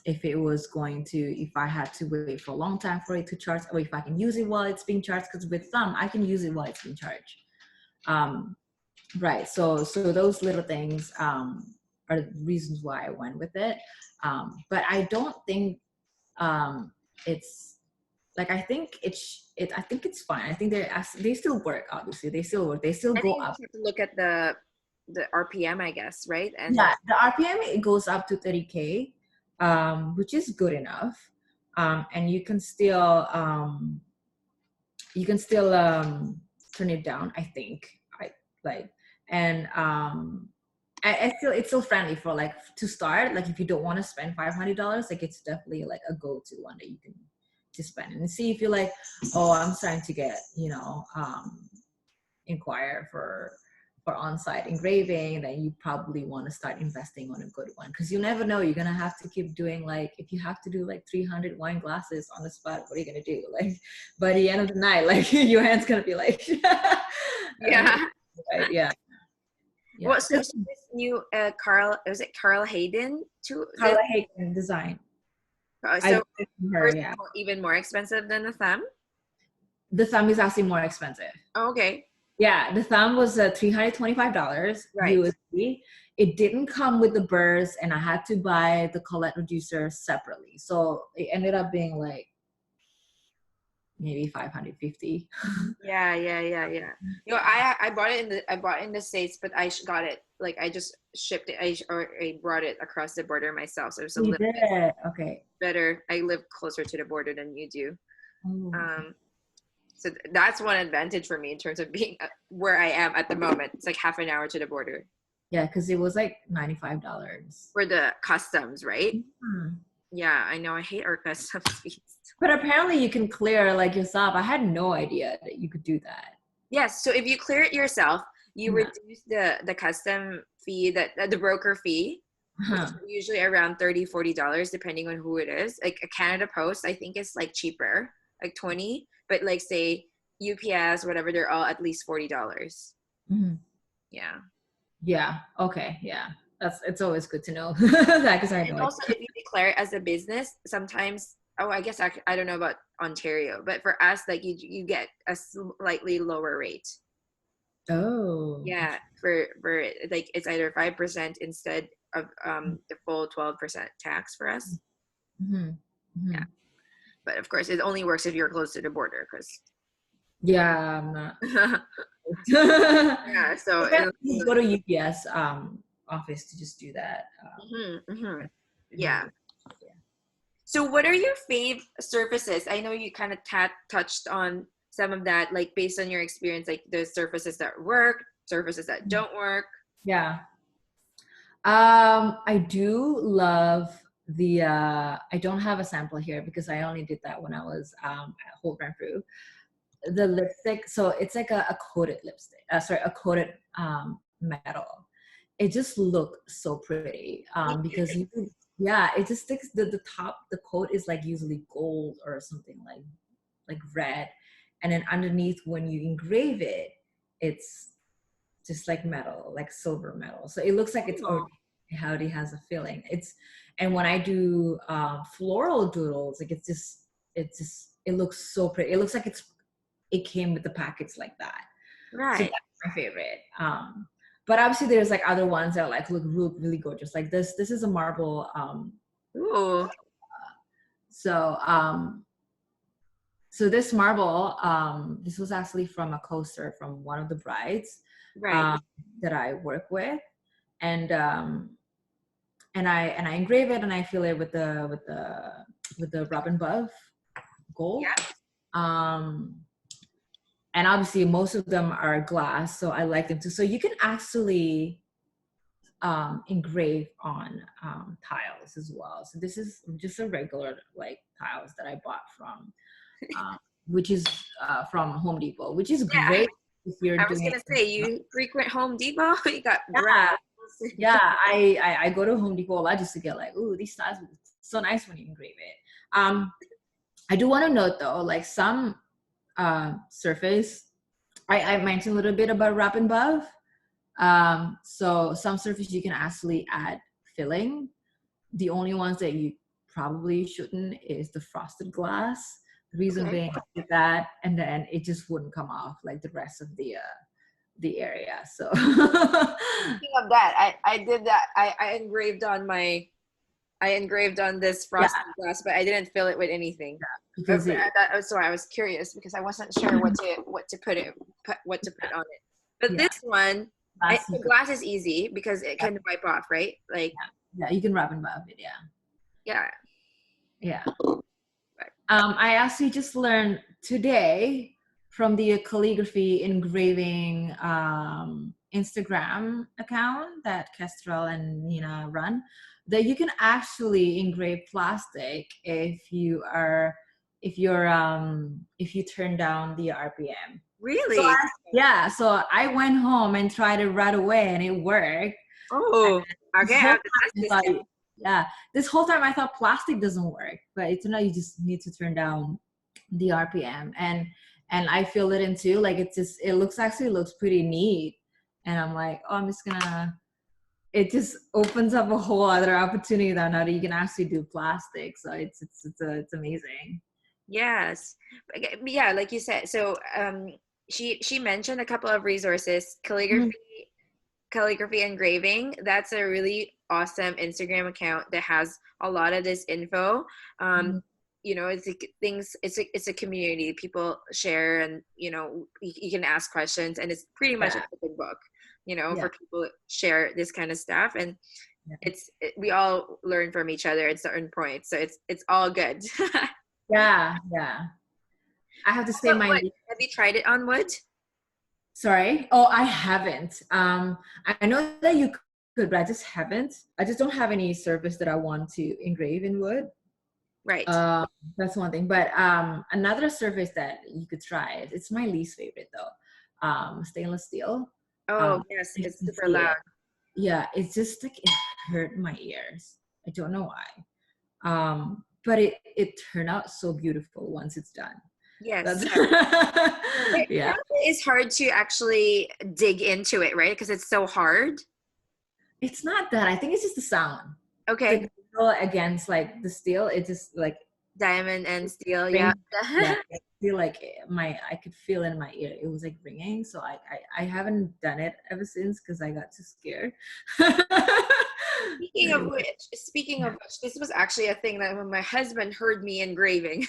Speaker 2: if I had to wait for a long time for it to charge, or if I can use it while it's being charged, because with thumb, I can use it while it's being charged. Right, so those little things are the reasons why I went with it. But I don't think it's like, I think it's fine. I think they still work. Obviously, they still work. They still go up.
Speaker 1: You have to look at the RPM, I guess, right? And
Speaker 2: yeah, the RPM, it goes up to 30K, which is good enough. And you can still turn it down, I think. I feel it's still friendly for like to start. Like if you don't want to spend $500, like it's definitely like a go-to one that you can just spend and see if you're like, oh, I'm starting to get inquire for for on-site engraving, then you probably want to start investing on a good one, because you never know, you're gonna have to keep doing, like, if you have to do like 300 wine glasses on the spot, what are you gonna do? Like by the end of the night, like your hand's gonna be like
Speaker 1: Yeah.
Speaker 2: right, yeah.
Speaker 1: What, so this new Carl, was it Carl Hayden to
Speaker 2: Carla Hayden design.
Speaker 1: So
Speaker 2: her, yeah.
Speaker 1: even more expensive than the thumb?
Speaker 2: The thumb is actually more expensive.
Speaker 1: Oh, okay.
Speaker 2: Yeah, the thumb was $325 USD. It didn't come with the burrs, and I had to buy the collet reducer separately. So it ended up being like maybe 550.
Speaker 1: Yeah. You know, I bought it in the States, but I got it, like, I just shipped it. I brought it across the border myself, so it was a little bit better. I live closer to the border than you do. So that's one advantage for me in terms of being where I am at the moment. It's like half an hour to the border.
Speaker 2: Yeah, because it was like $95
Speaker 1: for the customs, right? Yeah, I know. I hate our customs fees.
Speaker 2: But apparently you can clear like yourself. I had no idea that you could do that.
Speaker 1: Yes. So if you clear it yourself, you reduce the custom fee, the broker fee, which is usually around $30-$40, depending on who it is. Like a Canada Post, I think is like cheaper, like $20. But like say UPS, whatever, they're all at least $40. Yeah.
Speaker 2: Yeah. Okay. Yeah. It's always good to know that, because I know.
Speaker 1: Also, if you declare it as a business, sometimes, I guess I don't know about Ontario, but for us, like you get a slightly lower rate.
Speaker 2: Oh.
Speaker 1: Yeah, for like it's either 5% instead of the full 12% tax for us. Yeah, but of course, it only works if you're close to the border, because.
Speaker 2: Yeah, I'm not.
Speaker 1: Yeah, so
Speaker 2: you go to UPS office to just do that.
Speaker 1: Yeah. So what are your fave surfaces? I know you kind of touched on some of that, like based on your experience, like the surfaces that work, surfaces that don't work.
Speaker 2: Yeah. I do love the, I don't have a sample here because I only did that when I was at Holt Renfrew. The lipstick, so it's like a coated lipstick, a coated metal. It just looked so pretty because you can, it just sticks, the top, the coat is like usually gold or something like red, and then underneath when you engrave it, it's just like metal, like silver metal. So it looks like it's already has a feeling. And when I do floral doodles, like it looks so pretty. It looks like it came with the packets like that.
Speaker 1: Right.
Speaker 2: So that's my favorite. But obviously there's like other ones that like look really gorgeous. Like this is a marble.
Speaker 1: Ooh.
Speaker 2: So this marble, this was actually from a coaster from one of the brides that I work with, and I engrave it and I fill it with the Robin Buff gold. Yeah. And obviously most of them are glass, so I like them too. So you can actually engrave on tiles as well. So this is just a regular like tiles that I bought from, which is from Home Depot, which is great if you're
Speaker 1: I was gonna say, you frequent Home Depot. You got
Speaker 2: I go to Home Depot a lot just to get like, ooh, these tiles are so nice when you engrave it. I do want to note though, like some surface, I mentioned a little bit about wrap and buff. So some surface you can actually add filling. The only ones that you probably shouldn't is the frosted glass. The reason being is that, and then it just wouldn't come off like the rest of the area. So
Speaker 1: speaking of that, I did that. I engraved on this frosted glass, but I didn't fill it with anything. Because so I was curious because I wasn't sure what to put on it. But this one, the glass is easy because it can wipe off, right? Like
Speaker 2: you can wrap and buff it. Yeah. I actually just learned today from the Calligraphy Engraving Instagram account that Kestrel and Nina run, that you can actually engrave plastic if you turn down the RPM.
Speaker 1: Really?
Speaker 2: So I went home and tried it right away, and it worked.
Speaker 1: Oh,
Speaker 2: This
Speaker 1: okay. I
Speaker 2: whole
Speaker 1: have to test
Speaker 2: time
Speaker 1: this
Speaker 2: I
Speaker 1: now.
Speaker 2: thought, yeah, this whole time I thought plastic doesn't work, but it's not. You just need to turn down the RPM, and I feel it in too. Like it looks pretty neat, and I'm like, oh, I'm just gonna. It just opens up a whole other opportunity that now that you can actually do plastic. So it's amazing.
Speaker 1: Yes. Yeah, like you said. So she mentioned a couple of resources,
Speaker 2: Mhm.
Speaker 1: calligraphy engraving. That's a really awesome Instagram account that has a lot of this info. um
Speaker 2: Mhm.
Speaker 1: it's like things, it's a community, people share, and you can ask questions, and it's pretty much an
Speaker 2: Yeah,
Speaker 1: open book,
Speaker 2: yeah,
Speaker 1: for people to share this kind of stuff. And
Speaker 2: yeah,
Speaker 1: we all learn from each other at certain points, so it's all good.
Speaker 2: yeah, yeah. I have to say
Speaker 1: But
Speaker 2: my
Speaker 1: what, have you tried it on wood?
Speaker 2: sorry. Oh, I haven't. I know that you could, but I just haven't. I just don't have any surface that I want to engrave in wood.
Speaker 1: Right.
Speaker 2: Uh, that's one thing. But another surface that you could try, it's my least favorite though. Stainless steel.
Speaker 1: Oh yes,
Speaker 2: You
Speaker 1: it's
Speaker 2: can
Speaker 1: super
Speaker 2: see
Speaker 1: loud.
Speaker 2: it. Yeah, it's just like it hurt my ears. I don't know why. But it turned out so beautiful once it's done.
Speaker 1: Yes.
Speaker 2: That's
Speaker 1: It
Speaker 2: yeah.
Speaker 1: probably is hard to actually dig into it, right? Because it's so hard.
Speaker 2: It's not that. I think it's just the sound.
Speaker 1: Okay.
Speaker 2: The girl against like the steel, it just like
Speaker 1: Diamond and steel, yeah.
Speaker 2: ring. Yeah, I feel like I could feel it in my ear. It was like ringing. So I haven't done it ever since because I got too scared.
Speaker 1: Speaking of which, this was actually a thing that when my husband heard me engraving,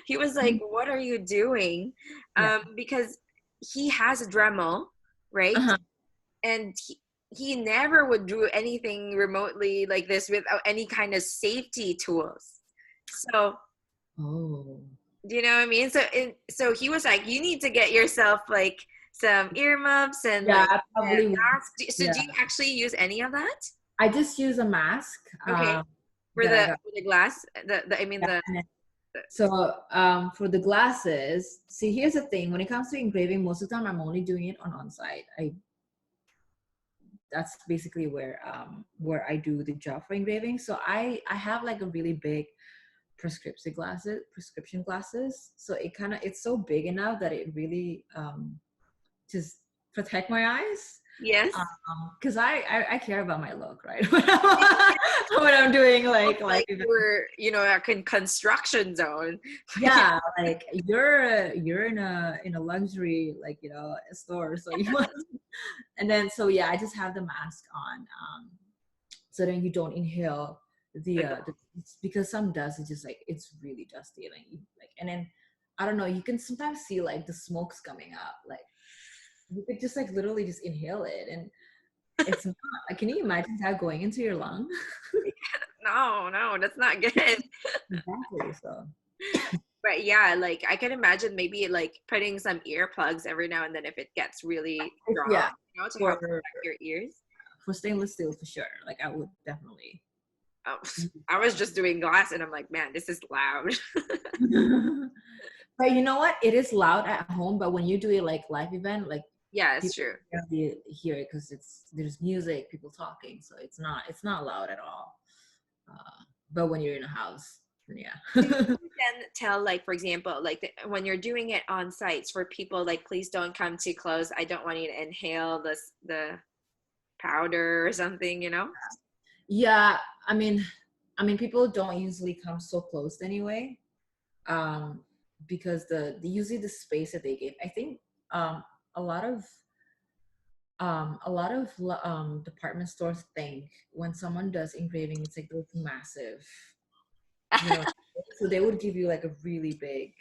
Speaker 1: he was like, "What are you doing?"
Speaker 2: Yeah.
Speaker 1: Because he has a Dremel, right?
Speaker 2: Uh-huh.
Speaker 1: And he never would do anything remotely like this without any kind of safety tools. So,
Speaker 2: Oh.
Speaker 1: do you know what I mean? So he was like, "You need to get yourself like some earmuffs and
Speaker 2: Yeah,
Speaker 1: like
Speaker 2: I
Speaker 1: a
Speaker 2: probably would.
Speaker 1: mask." So
Speaker 2: Yeah.
Speaker 1: do you actually use any of that?
Speaker 2: I just use a mask
Speaker 1: Okay. For
Speaker 2: that I got.
Speaker 1: the glass, the I mean
Speaker 2: Yeah, and so for the glasses, see, here's the thing. When it comes to engraving, most of the time I'm only doing it on-site. That's basically where I do the job for engraving. So I have like a really big prescription glasses. So it's so big enough that it really just protect my eyes.
Speaker 1: yes.
Speaker 2: Because I care about my look, right? When I'm doing like
Speaker 1: Like you were, like in construction zone.
Speaker 2: yeah, like you're in a luxury store, so you must. And then so yeah, I just have the mask on, so then you don't inhale the because some dust is just like it's really dusty, and then I don't know, you can sometimes see like the smoke's coming up, like you could just like literally just inhale it, and it's not. Like, can you imagine that going into your lung?
Speaker 1: No, no, that's not good.
Speaker 2: Exactly. So
Speaker 1: But yeah, like I can imagine maybe like putting some earplugs every now and then if it gets really strong,
Speaker 2: yeah,
Speaker 1: to help
Speaker 2: for
Speaker 1: protect your ears.
Speaker 2: for stainless steel for sure. Like I would definitely.
Speaker 1: Oh, I was just doing glass and I'm like, man, this is loud.
Speaker 2: But you know what? It is loud at home, but when you do it like live event, like
Speaker 1: Yeah, it's
Speaker 2: people
Speaker 1: true.
Speaker 2: can really hear it because there's music, people talking, so it's not loud at all. But when you're in a house, then
Speaker 1: Do you
Speaker 2: yeah.
Speaker 1: then tell, like, for example, like when you're doing it on sites for people, like, please don't come too close. I don't want you to inhale the powder or something,
Speaker 2: Yeah, I mean, people don't usually come so close anyway, um, because usually the space that they give. I think a lot of department stores think when someone does engraving, it's like those massive, you know, so they would give you like a really big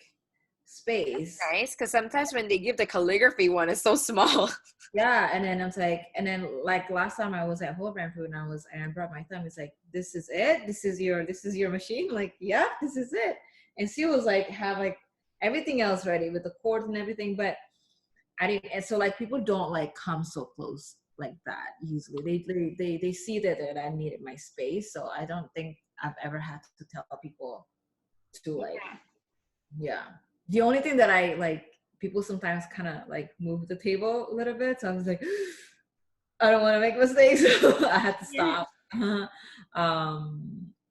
Speaker 2: space.
Speaker 1: Nice, because sometimes when they give the calligraphy one, it's so small.
Speaker 2: Yeah, and then I was like, and then like last time I was at Whole Brand Food and I brought my thumb. It's like, this is it. This is your machine. Like, yeah, this is it. And she was like, have like everything else ready with the cords and everything, but I didn't. And so like people don't like come so close like that usually. They see that I needed my space, so I don't think I've ever had to tell people to like,
Speaker 1: Yeah.
Speaker 2: yeah. The only thing that I like people sometimes kind of like move the table a little bit. So I was like, I don't want to make mistakes. So I had to stop. And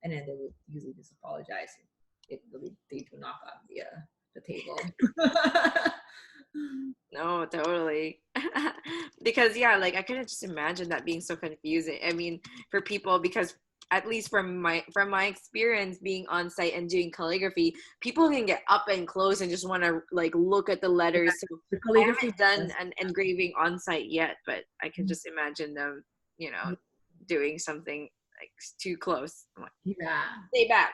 Speaker 2: then they would usually just apologize. It really, they do knock on the table.
Speaker 1: No, totally. Because yeah, like I couldn't just imagine that being so confusing. I mean, for people, because at least from my experience being on site and doing calligraphy, people can get up and close and just want to like look at the letters. So
Speaker 2: The
Speaker 1: I
Speaker 2: calligraphy
Speaker 1: haven't done an engraving on site yet, but I can just imagine them, you know, doing something like too close. I'm like,
Speaker 2: yeah.
Speaker 1: stay back.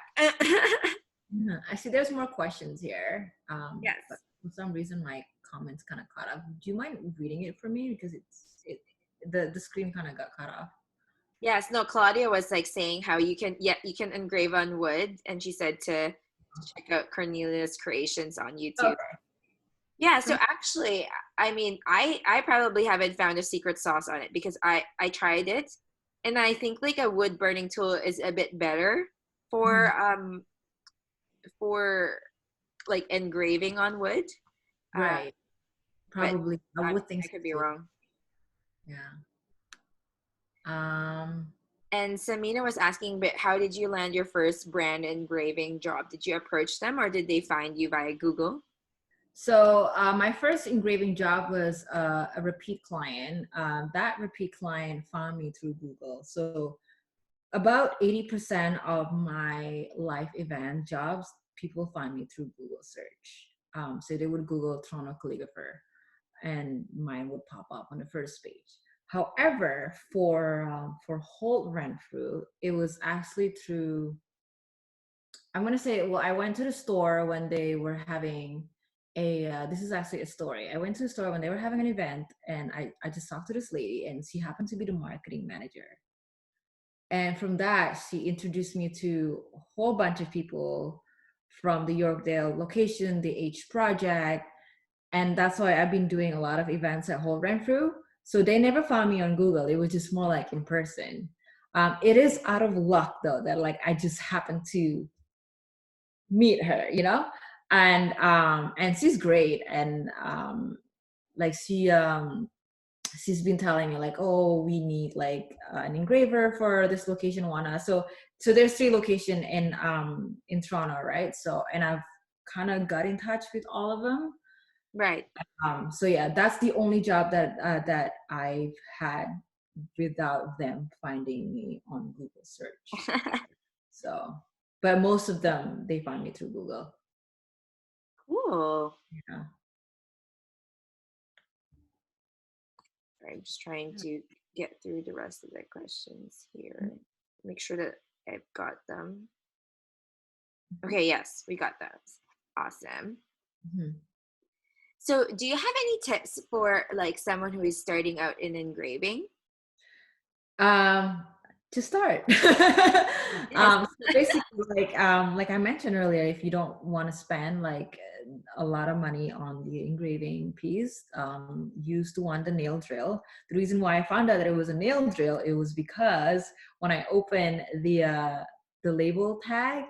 Speaker 2: I see there's more questions here.
Speaker 1: Yes.
Speaker 2: But for some reason my comments kind of cut off. Do you mind reading it for me? Because the screen kind of got cut off.
Speaker 1: Yes, no, Claudia was like saying how you can, yeah, you can engrave on wood, and she said to check out Cornelia's creations on YouTube.
Speaker 2: Okay.
Speaker 1: Yeah, so actually, I mean, I probably haven't found a secret sauce on it, because I tried it, and I think like a wood burning tool is a bit better for like engraving on wood.
Speaker 2: Right.
Speaker 1: But
Speaker 2: Probably. I would think
Speaker 1: I
Speaker 2: so
Speaker 1: could be
Speaker 2: too.
Speaker 1: wrong.
Speaker 2: Yeah.
Speaker 1: And Samina was asking, but how did you land your first brand engraving job? Did you approach them, or did they find you via Google?
Speaker 2: So my first engraving job was a repeat client. That repeat client found me through Google. So about 80% of my life event jobs, people find me through Google search. So they would Google Toronto calligrapher, and mine would pop up on the first page. However, for Holt Renfrew, it was actually through. I'm gonna say, well, I went to the store when they were having a. This is actually a story. I went to the store when they were having an event, and I just talked to this lady, and she happened to be the marketing manager. And from that, she introduced me to a whole bunch of people from the Yorkdale location, the H Project, and that's why I've been doing a lot of events at Holt Renfrew. So they never found me on Google. It was just more like in person. It is out of luck though that like I just happened to meet her, you know, and she's great, and like she's been telling me like, oh, we need like an engraver for this location, wanna. So there's 3 location in Toronto, right? So and I've kind of got in touch with all of them.
Speaker 1: Right.
Speaker 2: So yeah, that's the only job that I've had without them finding me on Google search. So, but most of them they find me through Google.
Speaker 1: Cool.
Speaker 2: Yeah.
Speaker 1: I'm just trying to get through the rest of the questions here. Make sure that I've got them. Okay, yes, we got those. Awesome.
Speaker 2: Mm-hmm.
Speaker 1: So, do you have any tips for like someone who is starting out in engraving?
Speaker 2: To start. So basically like I mentioned earlier, if you don't want to spend like a lot of money on the engraving piece, use the nail drill. The reason why I found out that it was a nail drill, it was because when I opened the label tag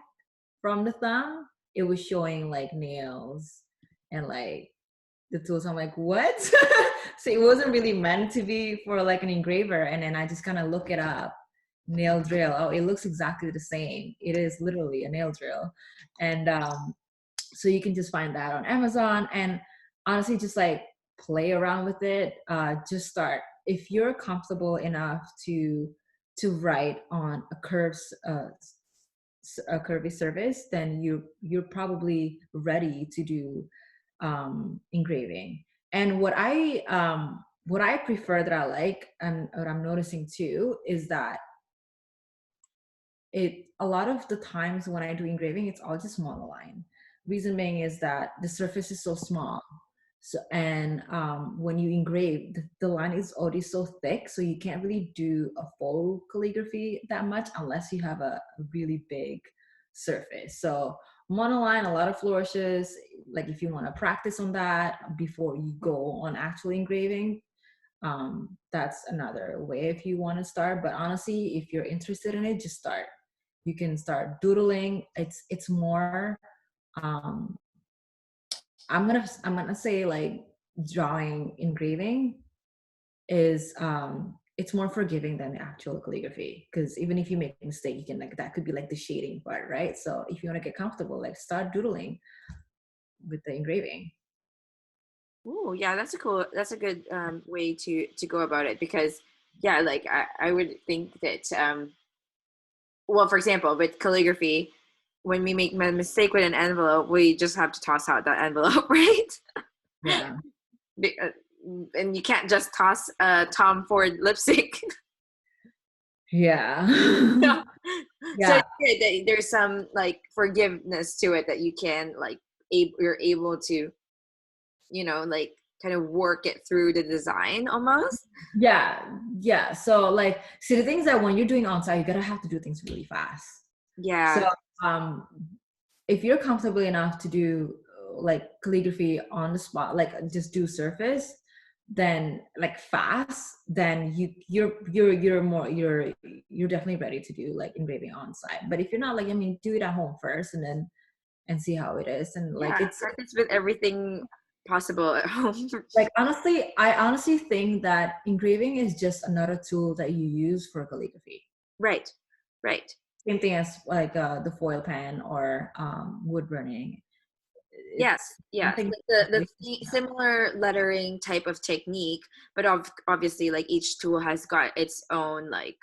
Speaker 2: from the thumb, it was showing like nails and like the tools. I'm like, what? So it wasn't really meant to be for like an engraver. And then I just kind of look it up, nail drill. Oh, it looks exactly the same. It is literally a nail drill. And so you can just find that on Amazon, and honestly, just like play around with it. Just start. If you're comfortable enough to write on a curvy surface, then you're probably ready to do engraving. And what I prefer, that I like, and what I'm noticing too, is that it a lot of the times when I do engraving, it's all just monoline. Reason being is that the surface is so small. So and when you engrave, the line is already so thick, so you can't really do a full calligraphy that much unless you have a really big surface. So monoline, a lot of flourishes. Like if you want to practice on that before you go on actually engraving, that's another way if you want to start. But honestly, if you're interested in it, just start. You can start doodling. It's more um I'm gonna say like drawing, engraving is it's more forgiving than the actual calligraphy, because even if you make a mistake, you can like, that could be like the shading part, right? So if you want to get comfortable, like start doodling with the engraving.
Speaker 1: Oh, yeah, that's a good way to go about it, because yeah, like I would think that well, for example, with calligraphy, when we make a mistake with an envelope, we just have to toss out that envelope, right?
Speaker 2: Yeah.
Speaker 1: And you can't just toss Tom Ford lipstick.
Speaker 2: Yeah.
Speaker 1: So, so
Speaker 2: Yeah.
Speaker 1: it's good that there's some like forgiveness to it, that you can like you're able to, like kind of work it through the design almost.
Speaker 2: Yeah. So like, see, the things that when you're doing on-site, you gotta have to do things really fast. So
Speaker 1: Yeah.
Speaker 2: um if you're comfortable enough to do like calligraphy on the spot, like just do surface, then like fast, then you're definitely ready to do like engraving on site. But if you're not, like, I mean, do it at home first and then and see how it is. And like,
Speaker 1: Yeah,
Speaker 2: it's
Speaker 1: practice with everything possible at home.
Speaker 2: like, honestly, I honestly think that engraving is just another tool that you use for calligraphy.
Speaker 1: Right, right.
Speaker 2: Same thing as like the foil pen or wood burning.
Speaker 1: Yes,
Speaker 2: It's
Speaker 1: yes.
Speaker 2: nothing.
Speaker 1: Like the similar lettering type of technique, but obviously, like each tool has got its own like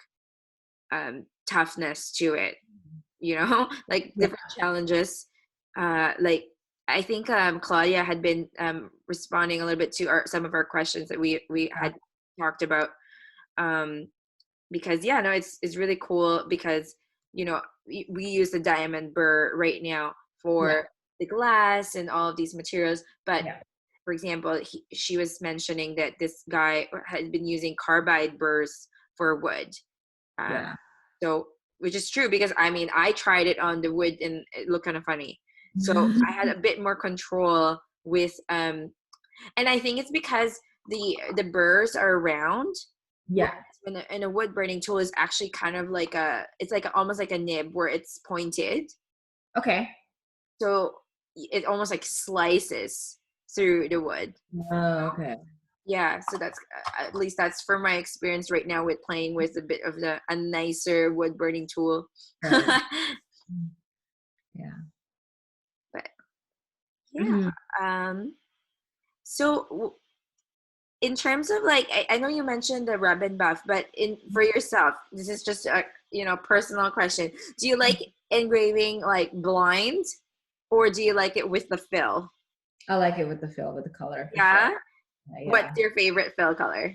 Speaker 1: toughness to it. Like
Speaker 2: Yeah,
Speaker 1: different challenges. Like I think Claudia had been responding a little bit to some of our questions that we had talked about. Um, because yeah, no, it's really cool, because we use the diamond burr right now
Speaker 2: yeah,
Speaker 1: for the glass and all of these materials, but
Speaker 2: yeah,
Speaker 1: for example, she was mentioning that this guy had been using carbide burrs for wood. um,
Speaker 2: yeah.
Speaker 1: so, which is true, because I mean, I tried it on the wood and it looked kind of funny, so I had a bit more control with and I think it's because the burrs are round,
Speaker 2: Yeah.
Speaker 1: whereas in a wood burning tool is actually kind of like it's like almost like a nib where it's pointed,
Speaker 2: Okay.
Speaker 1: so it almost like slices through the wood.
Speaker 2: Okay.
Speaker 1: Yeah, so that's at least that's from my experience right now with playing with a bit of a nicer wood burning tool.
Speaker 2: Right. Yeah.
Speaker 1: But yeah,
Speaker 2: Mhm.
Speaker 1: um so in terms of like, I know you mentioned the rub and buff, but in for yourself, this is just a personal question. Do you like engraving like blind, or do you like it with the fill?
Speaker 2: I like it with the fill, with the color for sure.
Speaker 1: Yeah.
Speaker 2: Yeah.
Speaker 1: What's your favorite fill color?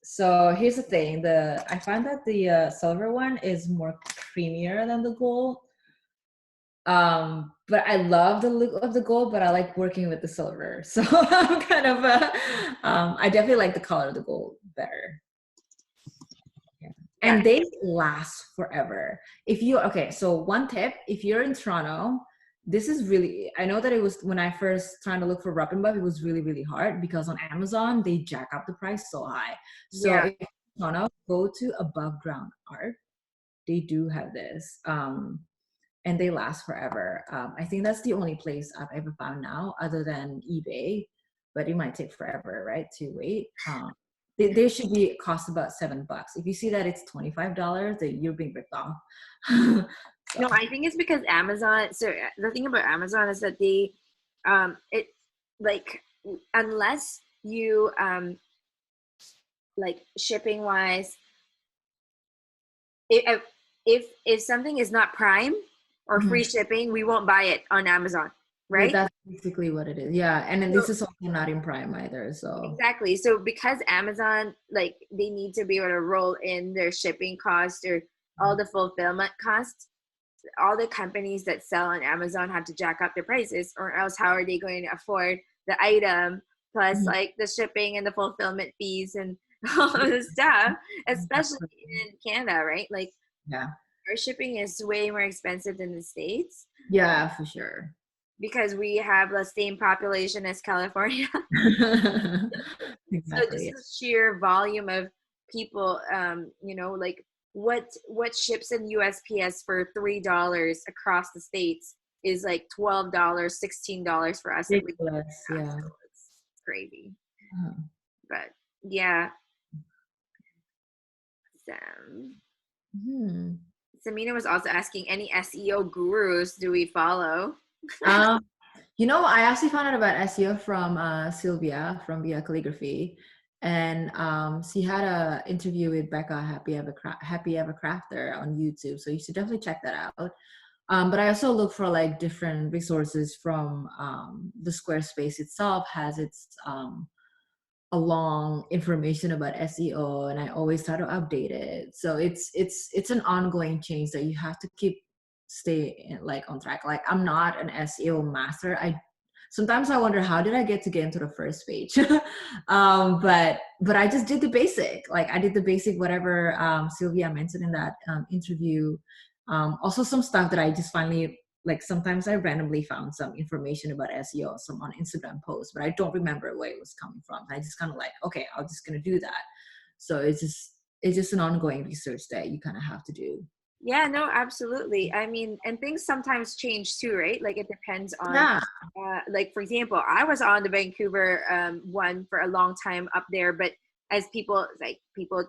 Speaker 2: So here's the thing. I find that the silver one is more creamier than the gold. But I love the look of the gold, but I like working with the silver. So I'm kind of I definitely like the color of the gold better. Yeah.
Speaker 1: Yeah.
Speaker 2: And they last forever. If you, okay, so one tip, if you're in Toronto, this is really, I know that it was when I first trying to look for rub and buff, it was really, really hard because on Amazon, they jack up the price so high. So
Speaker 1: Yeah.
Speaker 2: if you're in Toronto, go to Above Ground Art. They do have this. And they last forever. I think that's the only place I've ever found now, other than eBay, but it might take forever, right, to wait. They should be cost about $7. If you see that it's $25, then you're being ripped off. So,
Speaker 1: No, I think it's because Amazon. So the thing about Amazon is that they, it like unless you like shipping wise, if something is not Prime or free
Speaker 2: mhm.
Speaker 1: shipping, we won't buy it on Amazon,
Speaker 2: Yeah,
Speaker 1: right?
Speaker 2: that's basically what it is. Yeah, and then
Speaker 1: So
Speaker 2: this is also not in Prime either. So
Speaker 1: exactly. So because Amazon, like, they need to be able to roll in their shipping costs or all the fulfillment costs, all the companies that sell on Amazon have to jack up their prices, or else how are they going to afford the item plus
Speaker 2: mhm.
Speaker 1: like the shipping and the fulfillment fees and all of the stuff, especially in Canada, right? Like
Speaker 2: Yeah,
Speaker 1: our shipping is way more expensive than the States
Speaker 2: yeah, for sure.
Speaker 1: because we have the same population as California. So just
Speaker 2: Exactly.
Speaker 1: the sheer volume of people, like what ships in USPS for $3 across the states is like $12, $16 for us at least.
Speaker 2: Yeah.
Speaker 1: So it's crazy.
Speaker 2: Uh-huh.
Speaker 1: But yeah. Samina was also asking, any SEO gurus do we follow?
Speaker 2: I actually found out about SEO from Sylvia from Via Calligraphy, and she had a interview with Becca Happy Ever Crafter on YouTube, so you should definitely check that out. But I also look for like different resources from the Squarespace itself has its a long information about SEO, and I always try to update it. So it's an ongoing change that you have to stay like on track. Like I'm not an SEO master. Sometimes I wonder how did I get into the first page. But I just did the basic. Like I did the basic whatever Sylvia mentioned in that interview. Also some stuff that I just finally like sometimes I randomly found some information about SEO, some on Instagram posts, but I don't remember where it was coming from. I just kind of like, okay, I'm just gonna do that. So it's just an ongoing research that you kind of have to do.
Speaker 1: Yeah, no, absolutely. I mean, and things sometimes change too, right? Like it depends on, like for example, I was on the Vancouver one for a long time up there, but as people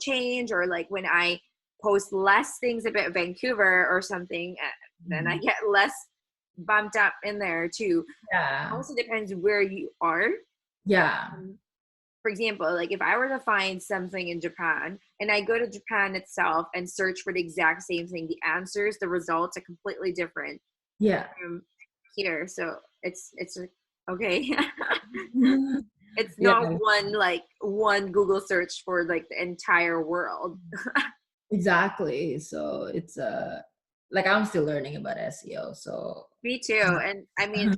Speaker 1: change, or like when I post less things about Vancouver or something, then I get less bumped up in there too.
Speaker 2: Yeah.
Speaker 1: It also depends where you are.
Speaker 2: Yeah.
Speaker 1: For example, like if I were to find something in Japan and I go to Japan itself and search for the exact same thing, the results are completely different.
Speaker 2: Yeah.
Speaker 1: From here. So it's okay. It's not one Google search for like the entire world.
Speaker 2: Exactly. So it's like I'm still learning about SEO. So
Speaker 1: Me too. And I mean,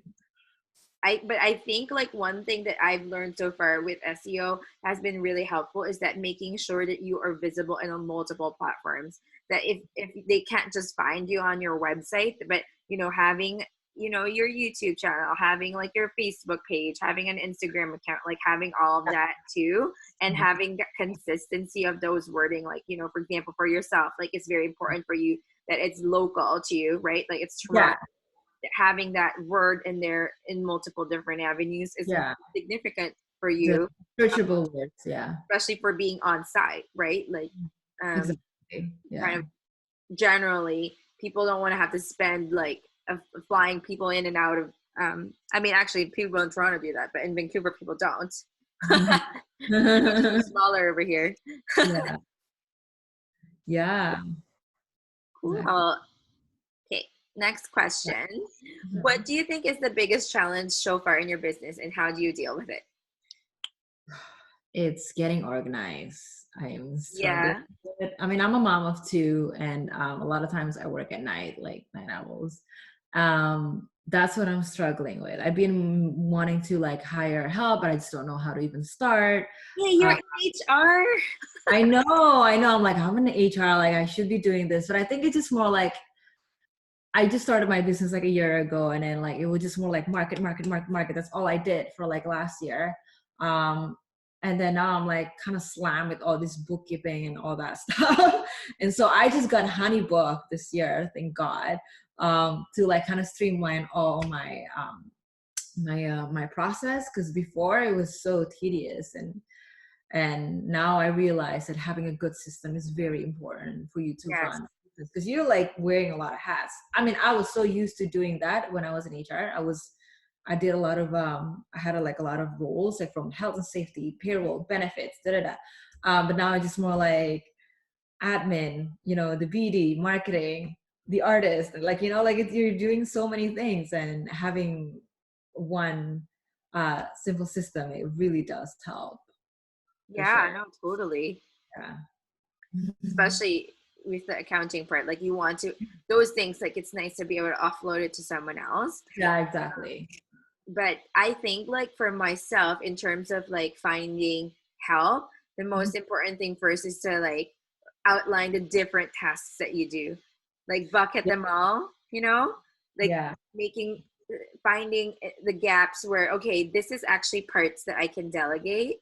Speaker 1: I think like one thing that I've learned so far with SEO has been really helpful is that making sure that you are visible in on multiple platforms. That if they can't just find you on your website, but having your YouTube channel, having like your Facebook page, having an Instagram account, like having all of that too, and having the consistency of those wording, like for example, for yourself, like it's very important for you that it's local to you, right? Like it's Toronto. Having that word in there in multiple different avenues is significant for you.
Speaker 2: The searchable words,
Speaker 1: especially for being on site, right? Like,
Speaker 2: exactly.
Speaker 1: kind of generally, people don't want to have to spend like flying people in and out of. I mean, actually, people in Toronto do that, but in Vancouver, people don't. Smaller over here.
Speaker 2: Yeah.
Speaker 1: Cool. Exactly. Okay. Next question. What do you think is the biggest challenge so far in your business, and how do you deal with it?
Speaker 2: It's getting organized. I'm struggling with it. I mean, I'm a mom of two, and a lot of times I work at night, like night owls. That's what I'm struggling with. I've been wanting to like hire help, but I just don't know how to even start.
Speaker 1: Yeah, you're in HR.
Speaker 2: I know. I'm like, I'm in HR. Like, I should be doing this, but I think it's just more like I just started my business like a year ago, and then like it was just more like market. That's all I did for like last year. And then now I'm like kind of slammed with all this bookkeeping and all that stuff. And so I just got HoneyBook this year, thank God, to like kind of streamline all my my process, because before it was so tedious, and now I realize that having a good system is very important for you to run, because you're like wearing a lot of hats. I mean, I was so used to doing that when I was in HR. I did a lot of I had a lot of roles, like from health and safety, payroll, benefits, but now it's just more like admin, the BD, marketing, the artist, like you're doing so many things, and having one simple system, it really does help.
Speaker 1: Yeah, no, totally.
Speaker 2: Yeah.
Speaker 1: Especially with the accounting part, like you want to those things, like it's nice to be able to offload it to someone else.
Speaker 2: Yeah, exactly.
Speaker 1: But I think like for myself, in terms of like finding help, the most important thing first is to like outline the different tasks that you do, like bucket them all, like finding the gaps where, okay, this is actually parts that I can delegate.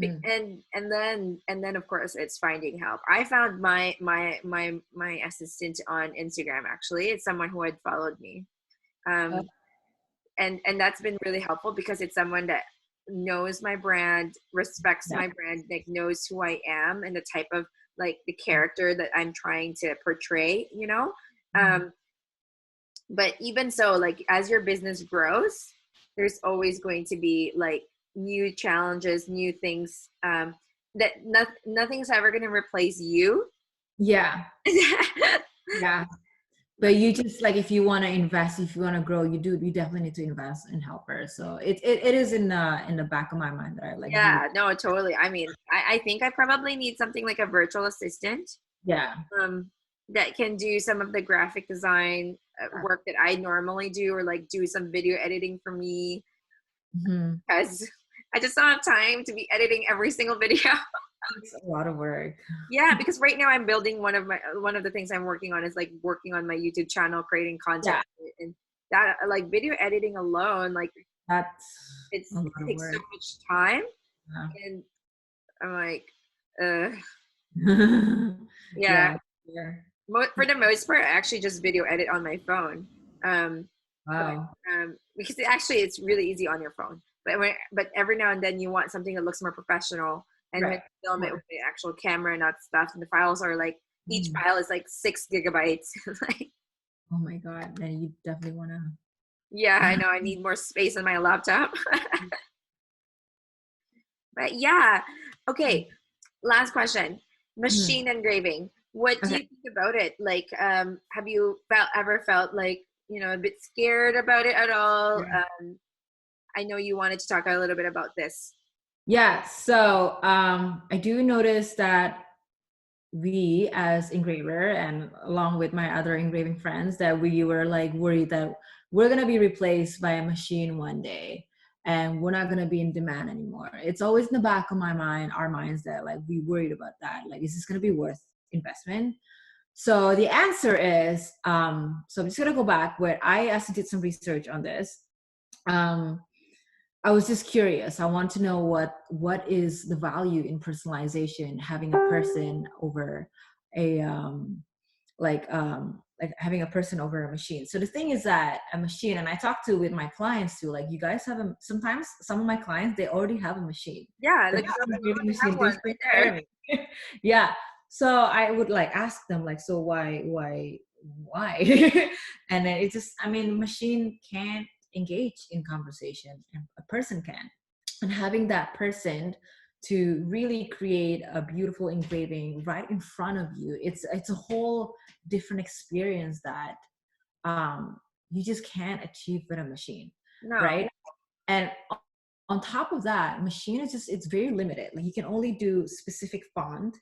Speaker 1: And then of course it's finding help. I found my assistant on Instagram. Actually, it's someone who had followed me. And that's been really helpful because it's someone that knows my brand, respects
Speaker 2: Yeah.
Speaker 1: my brand, like knows who I am and the type of like the character that I'm trying to portray, you know. But even so, like as your business grows, there's always going to be like new challenges, new things, that nothing's ever going to replace you.
Speaker 2: Yeah. Yeah. But you just like, if you want to invest, if you want to grow, you definitely need to invest in helpers. So it is in the back of my mind that I like really.
Speaker 1: Yeah, no, totally. I mean, I think I probably need something like a virtual assistant,
Speaker 2: Yeah.
Speaker 1: um, that can do some of the graphic design work that I normally do, or like do some video editing for me, because I just don't have time to be editing every single video.
Speaker 2: It's a lot of work.
Speaker 1: Yeah, because right now I'm building one of the things I'm working on is like working on my YouTube channel, creating content,
Speaker 2: Yeah.
Speaker 1: and that like video editing alone, like
Speaker 2: That's
Speaker 1: it
Speaker 2: a lot of
Speaker 1: takes so
Speaker 2: work.
Speaker 1: much time,
Speaker 2: Yeah.
Speaker 1: and I'm like, uh, yeah.
Speaker 2: Yeah. Yeah.
Speaker 1: For the most part, I actually just video edit on my phone. Um, but
Speaker 2: Wow.
Speaker 1: because it's really easy on your phone. But every now and then you want something that looks more professional, and when
Speaker 2: Right.
Speaker 1: you film it with the actual camera and that stuff, and the files are like each
Speaker 2: Mhm.
Speaker 1: file is like 6 gigabytes. Like,
Speaker 2: Oh my God. Then you definitely want
Speaker 1: yeah, I
Speaker 2: to.
Speaker 1: know I need more space on my laptop. But yeah, okay. Last question: machine engraving. What do
Speaker 2: Okay.
Speaker 1: you think about it? Like, have you ever felt like a bit scared about it at all? I know you wanted to talk a little bit about this.
Speaker 2: Yeah. So I do notice that we as engraver, and along with my other engraving friends, that we were like worried that we're going to be replaced by a machine one day and we're not going to be in demand anymore. It's always in the back of our minds, that like we worried about that. Like, is this going to be worth investment? So the answer is, so I'm just going to go back where I actually did some research on this. um, I was just curious. I want to know what is the value in personalization, having a person over a like having a person over a machine. So the thing is that a machine, and I talk to with my clients too, like, you guys have sometimes some of my clients, they already have a machine.
Speaker 1: Yeah,
Speaker 2: They
Speaker 1: like
Speaker 2: have
Speaker 1: so
Speaker 2: a
Speaker 1: you
Speaker 2: engraving
Speaker 1: have
Speaker 2: machine. They
Speaker 1: one
Speaker 2: still
Speaker 1: right there.
Speaker 2: hire me. Yeah. So I would like ask them like, so why? And then it just, I mean, machine can't engage in conversation and a person can. And having that person to really create a beautiful engraving right in front of you, it's a whole different experience that you just can't achieve with a machine,
Speaker 1: No.
Speaker 2: right? And on top of that, machine is just, it's very limited. Like, you can only do specific font.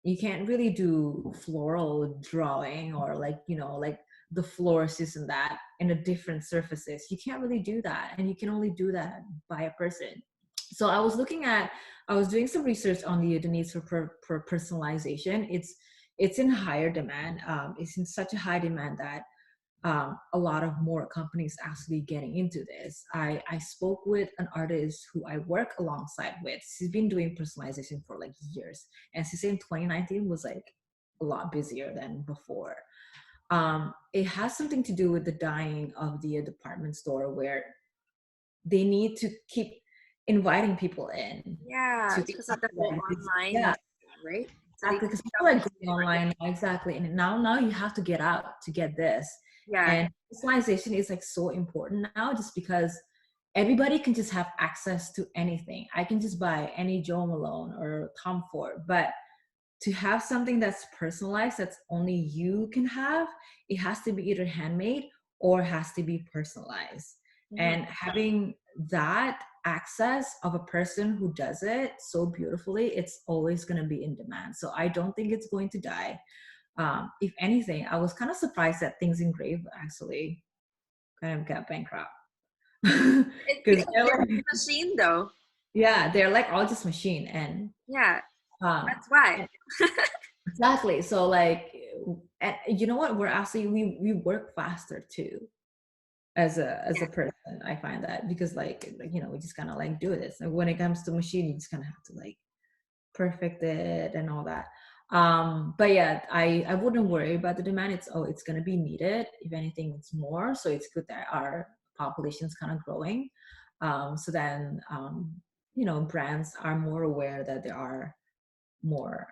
Speaker 2: You can't really do floral drawing, or like, like the floors, this and that, in a different surfaces. You can't really do that, and you can only do that by a person. So I was doing some research on the needs for personalization. It's in higher demand. It's in such a high demand that a lot of more companies actually getting into this. I spoke with an artist who I work alongside with. She's been doing personalization for like years, and she said in 2019 was like a lot busier than before. It has something to do with the dying of the department store, where they need to keep inviting people in
Speaker 1: Yeah,
Speaker 2: to
Speaker 1: because of
Speaker 2: talk
Speaker 1: the
Speaker 2: to
Speaker 1: whole
Speaker 2: them.
Speaker 1: online,
Speaker 2: Yeah,
Speaker 1: right? So they
Speaker 2: exactly,
Speaker 1: need
Speaker 2: because people are
Speaker 1: something
Speaker 2: going
Speaker 1: different.
Speaker 2: online now, exactly, and now you have to get out to get this.
Speaker 1: Yeah.
Speaker 2: And personalization is like so important now, just because everybody can just have access to anything. I can just buy any Joe Malone or Tom Ford, but to have something that's personalized, that's only you can have, it has to be either handmade or has to be personalized.
Speaker 1: Mhm.
Speaker 2: And having that access of a person who does it so beautifully, it's always going to be in demand. So I don't think it's going to die. If anything, I was kind of surprised that Things Engrave actually kind of got bankrupt.
Speaker 1: It's
Speaker 2: Because
Speaker 1: because they're a machine, though.
Speaker 2: yeah, they're like all just machine. And
Speaker 1: Yeah,
Speaker 2: um
Speaker 1: that's why.
Speaker 2: exactly. So like, and you know what? We're actually, we work faster too as
Speaker 1: Yeah.
Speaker 2: a person. I find that, because like we just kind of like do this. And when it comes to machine, you just kind of have to like perfect it and all that. But yeah, I wouldn't worry about the demand. It's going to be needed. If anything, it's more. So it's good that our population is kind of growing. So then, brands are more aware that there are more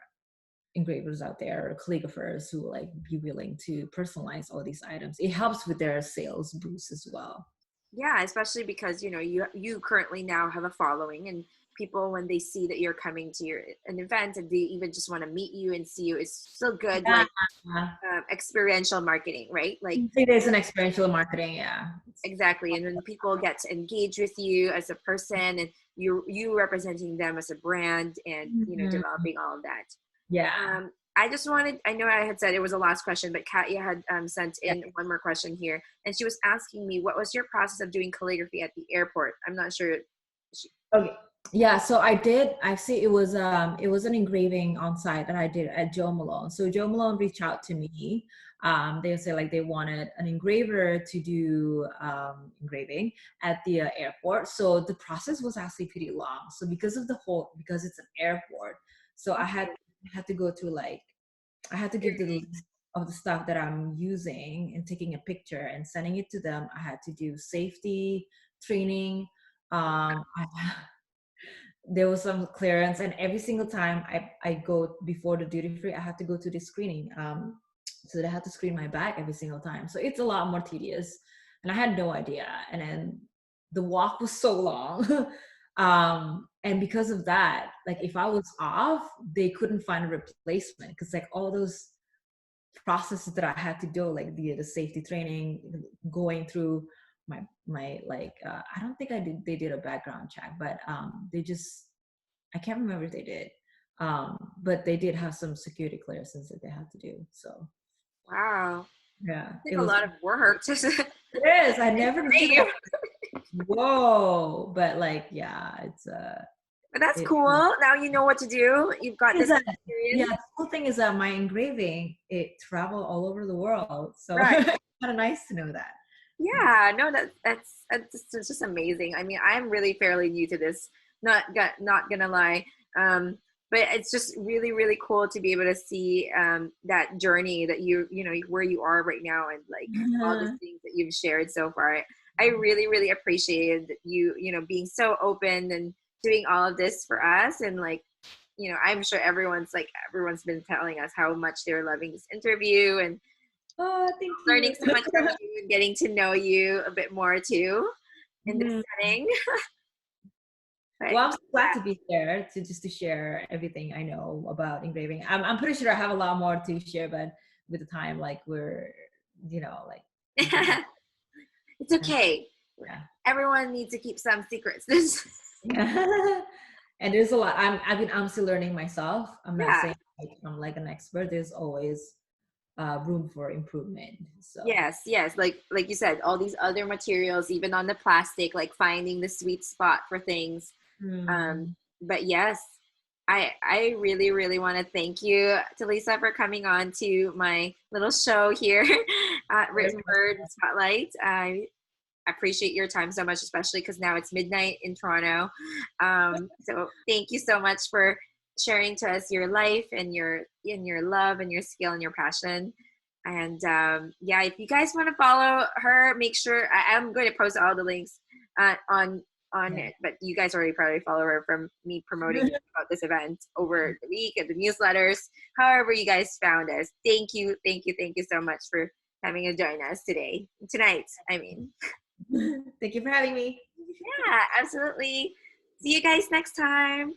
Speaker 2: engravers out there, or calligraphers who like be willing to personalize all these items. It helps with their sales boost as well.
Speaker 1: Yeah, especially because you currently now have a following, and people, when they see that you're coming to an event, and they even just want to meet you and see you, it's still good,
Speaker 2: Yeah.
Speaker 1: like experiential marketing, right? Like
Speaker 2: It is an experiential marketing, yeah.
Speaker 1: exactly. And then people get to engage with you as a person, and you representing them as a brand, and
Speaker 2: Mhm.
Speaker 1: developing all of that.
Speaker 2: Yeah.
Speaker 1: I just wanted, I know I had said it was a last question, but Katya had sent
Speaker 2: Yeah.
Speaker 1: in one more question here. And she was asking me, what was your process of doing calligraphy at the airport? I'm not sure.
Speaker 2: Okay. Yeah, so I did actually, it was an engraving on site that I did at Joe Malone. So Joe Malone reached out to me. They say like they wanted an engraver to do engraving at the airport. So the process was actually pretty long. So because it's an airport, so I had to go through like, I had to give the list of the stuff that I'm using and taking a picture and sending it to them. I had to do safety training. I there was some clearance, and every single time I go before the duty free, I have to go to the screening, so they have to screen my bag every single time, so it's a lot more tedious, and I had no idea, and then the walk was so long. And because of that, like if I was off, they couldn't find a replacement, because like all those processes that I had to do, like the safety training, going through my like I don't think they did a background check, but they just, I can't remember if they did. But they did have some security clearances that they had to do. So
Speaker 1: Wow.
Speaker 2: yeah,
Speaker 1: It's
Speaker 2: it
Speaker 1: like a
Speaker 2: was,
Speaker 1: lot of work.
Speaker 2: it is. I never knew that. Whoa. But like, yeah,
Speaker 1: But that's
Speaker 2: it
Speaker 1: cool. Now you know what to do. You've got
Speaker 2: is
Speaker 1: this
Speaker 2: a, yeah,
Speaker 1: experience.
Speaker 2: the cool thing is that my engraving, it traveled all over the world. So
Speaker 1: Right.
Speaker 2: it's kind of nice to know that. Yeah.
Speaker 1: Yeah, no, that's just amazing. I mean, I'm really fairly new to this, not gonna lie. But it's just really, really cool to be able to see that journey that where you are right now, and like all the things that you've shared so far. I really, really appreciated you, being so open and doing all of this for us. And like, I'm sure everyone's been telling us how much they're loving this interview, and
Speaker 2: Oh, thank
Speaker 1: learning
Speaker 2: you.
Speaker 1: so much from you and getting to know you a bit more too in this
Speaker 2: Mhm.
Speaker 1: setting. But
Speaker 2: Well, I'm so glad to be here to just to share everything I know about engraving. I'm pretty sure I have a lot more to share, but with the time, like like we can have,
Speaker 1: it's okay.
Speaker 2: yeah.
Speaker 1: Everyone needs to keep some secrets.
Speaker 2: Yeah. And there's a lot. I'm still learning myself. I'm not
Speaker 1: Yeah.
Speaker 2: saying like I'm like an expert. There's always room for improvement. So
Speaker 1: Yes, yes. Like you said, all these other materials, even on the plastic, like finding the sweet spot for things. Um,
Speaker 2: mm,
Speaker 1: but yes, I really, really want to thank you, Telisa, for coming on to my little show here at
Speaker 2: there's
Speaker 1: Written Word Spotlight. I appreciate your time so much, especially because now it's midnight in Toronto. So thank you so much for sharing to us your life and your love and your skill and your passion. And yeah, if you guys want to follow her, make sure I'm going to post all the links on
Speaker 2: yeah.
Speaker 1: it. But you guys already probably follow her from me promoting about this event over the week and the newsletters. However, you guys found us. Thank you, thank you, thank you so much for having to join us tonight. I mean.
Speaker 2: Thank you for having me.
Speaker 1: Yeah, absolutely. See you guys next time.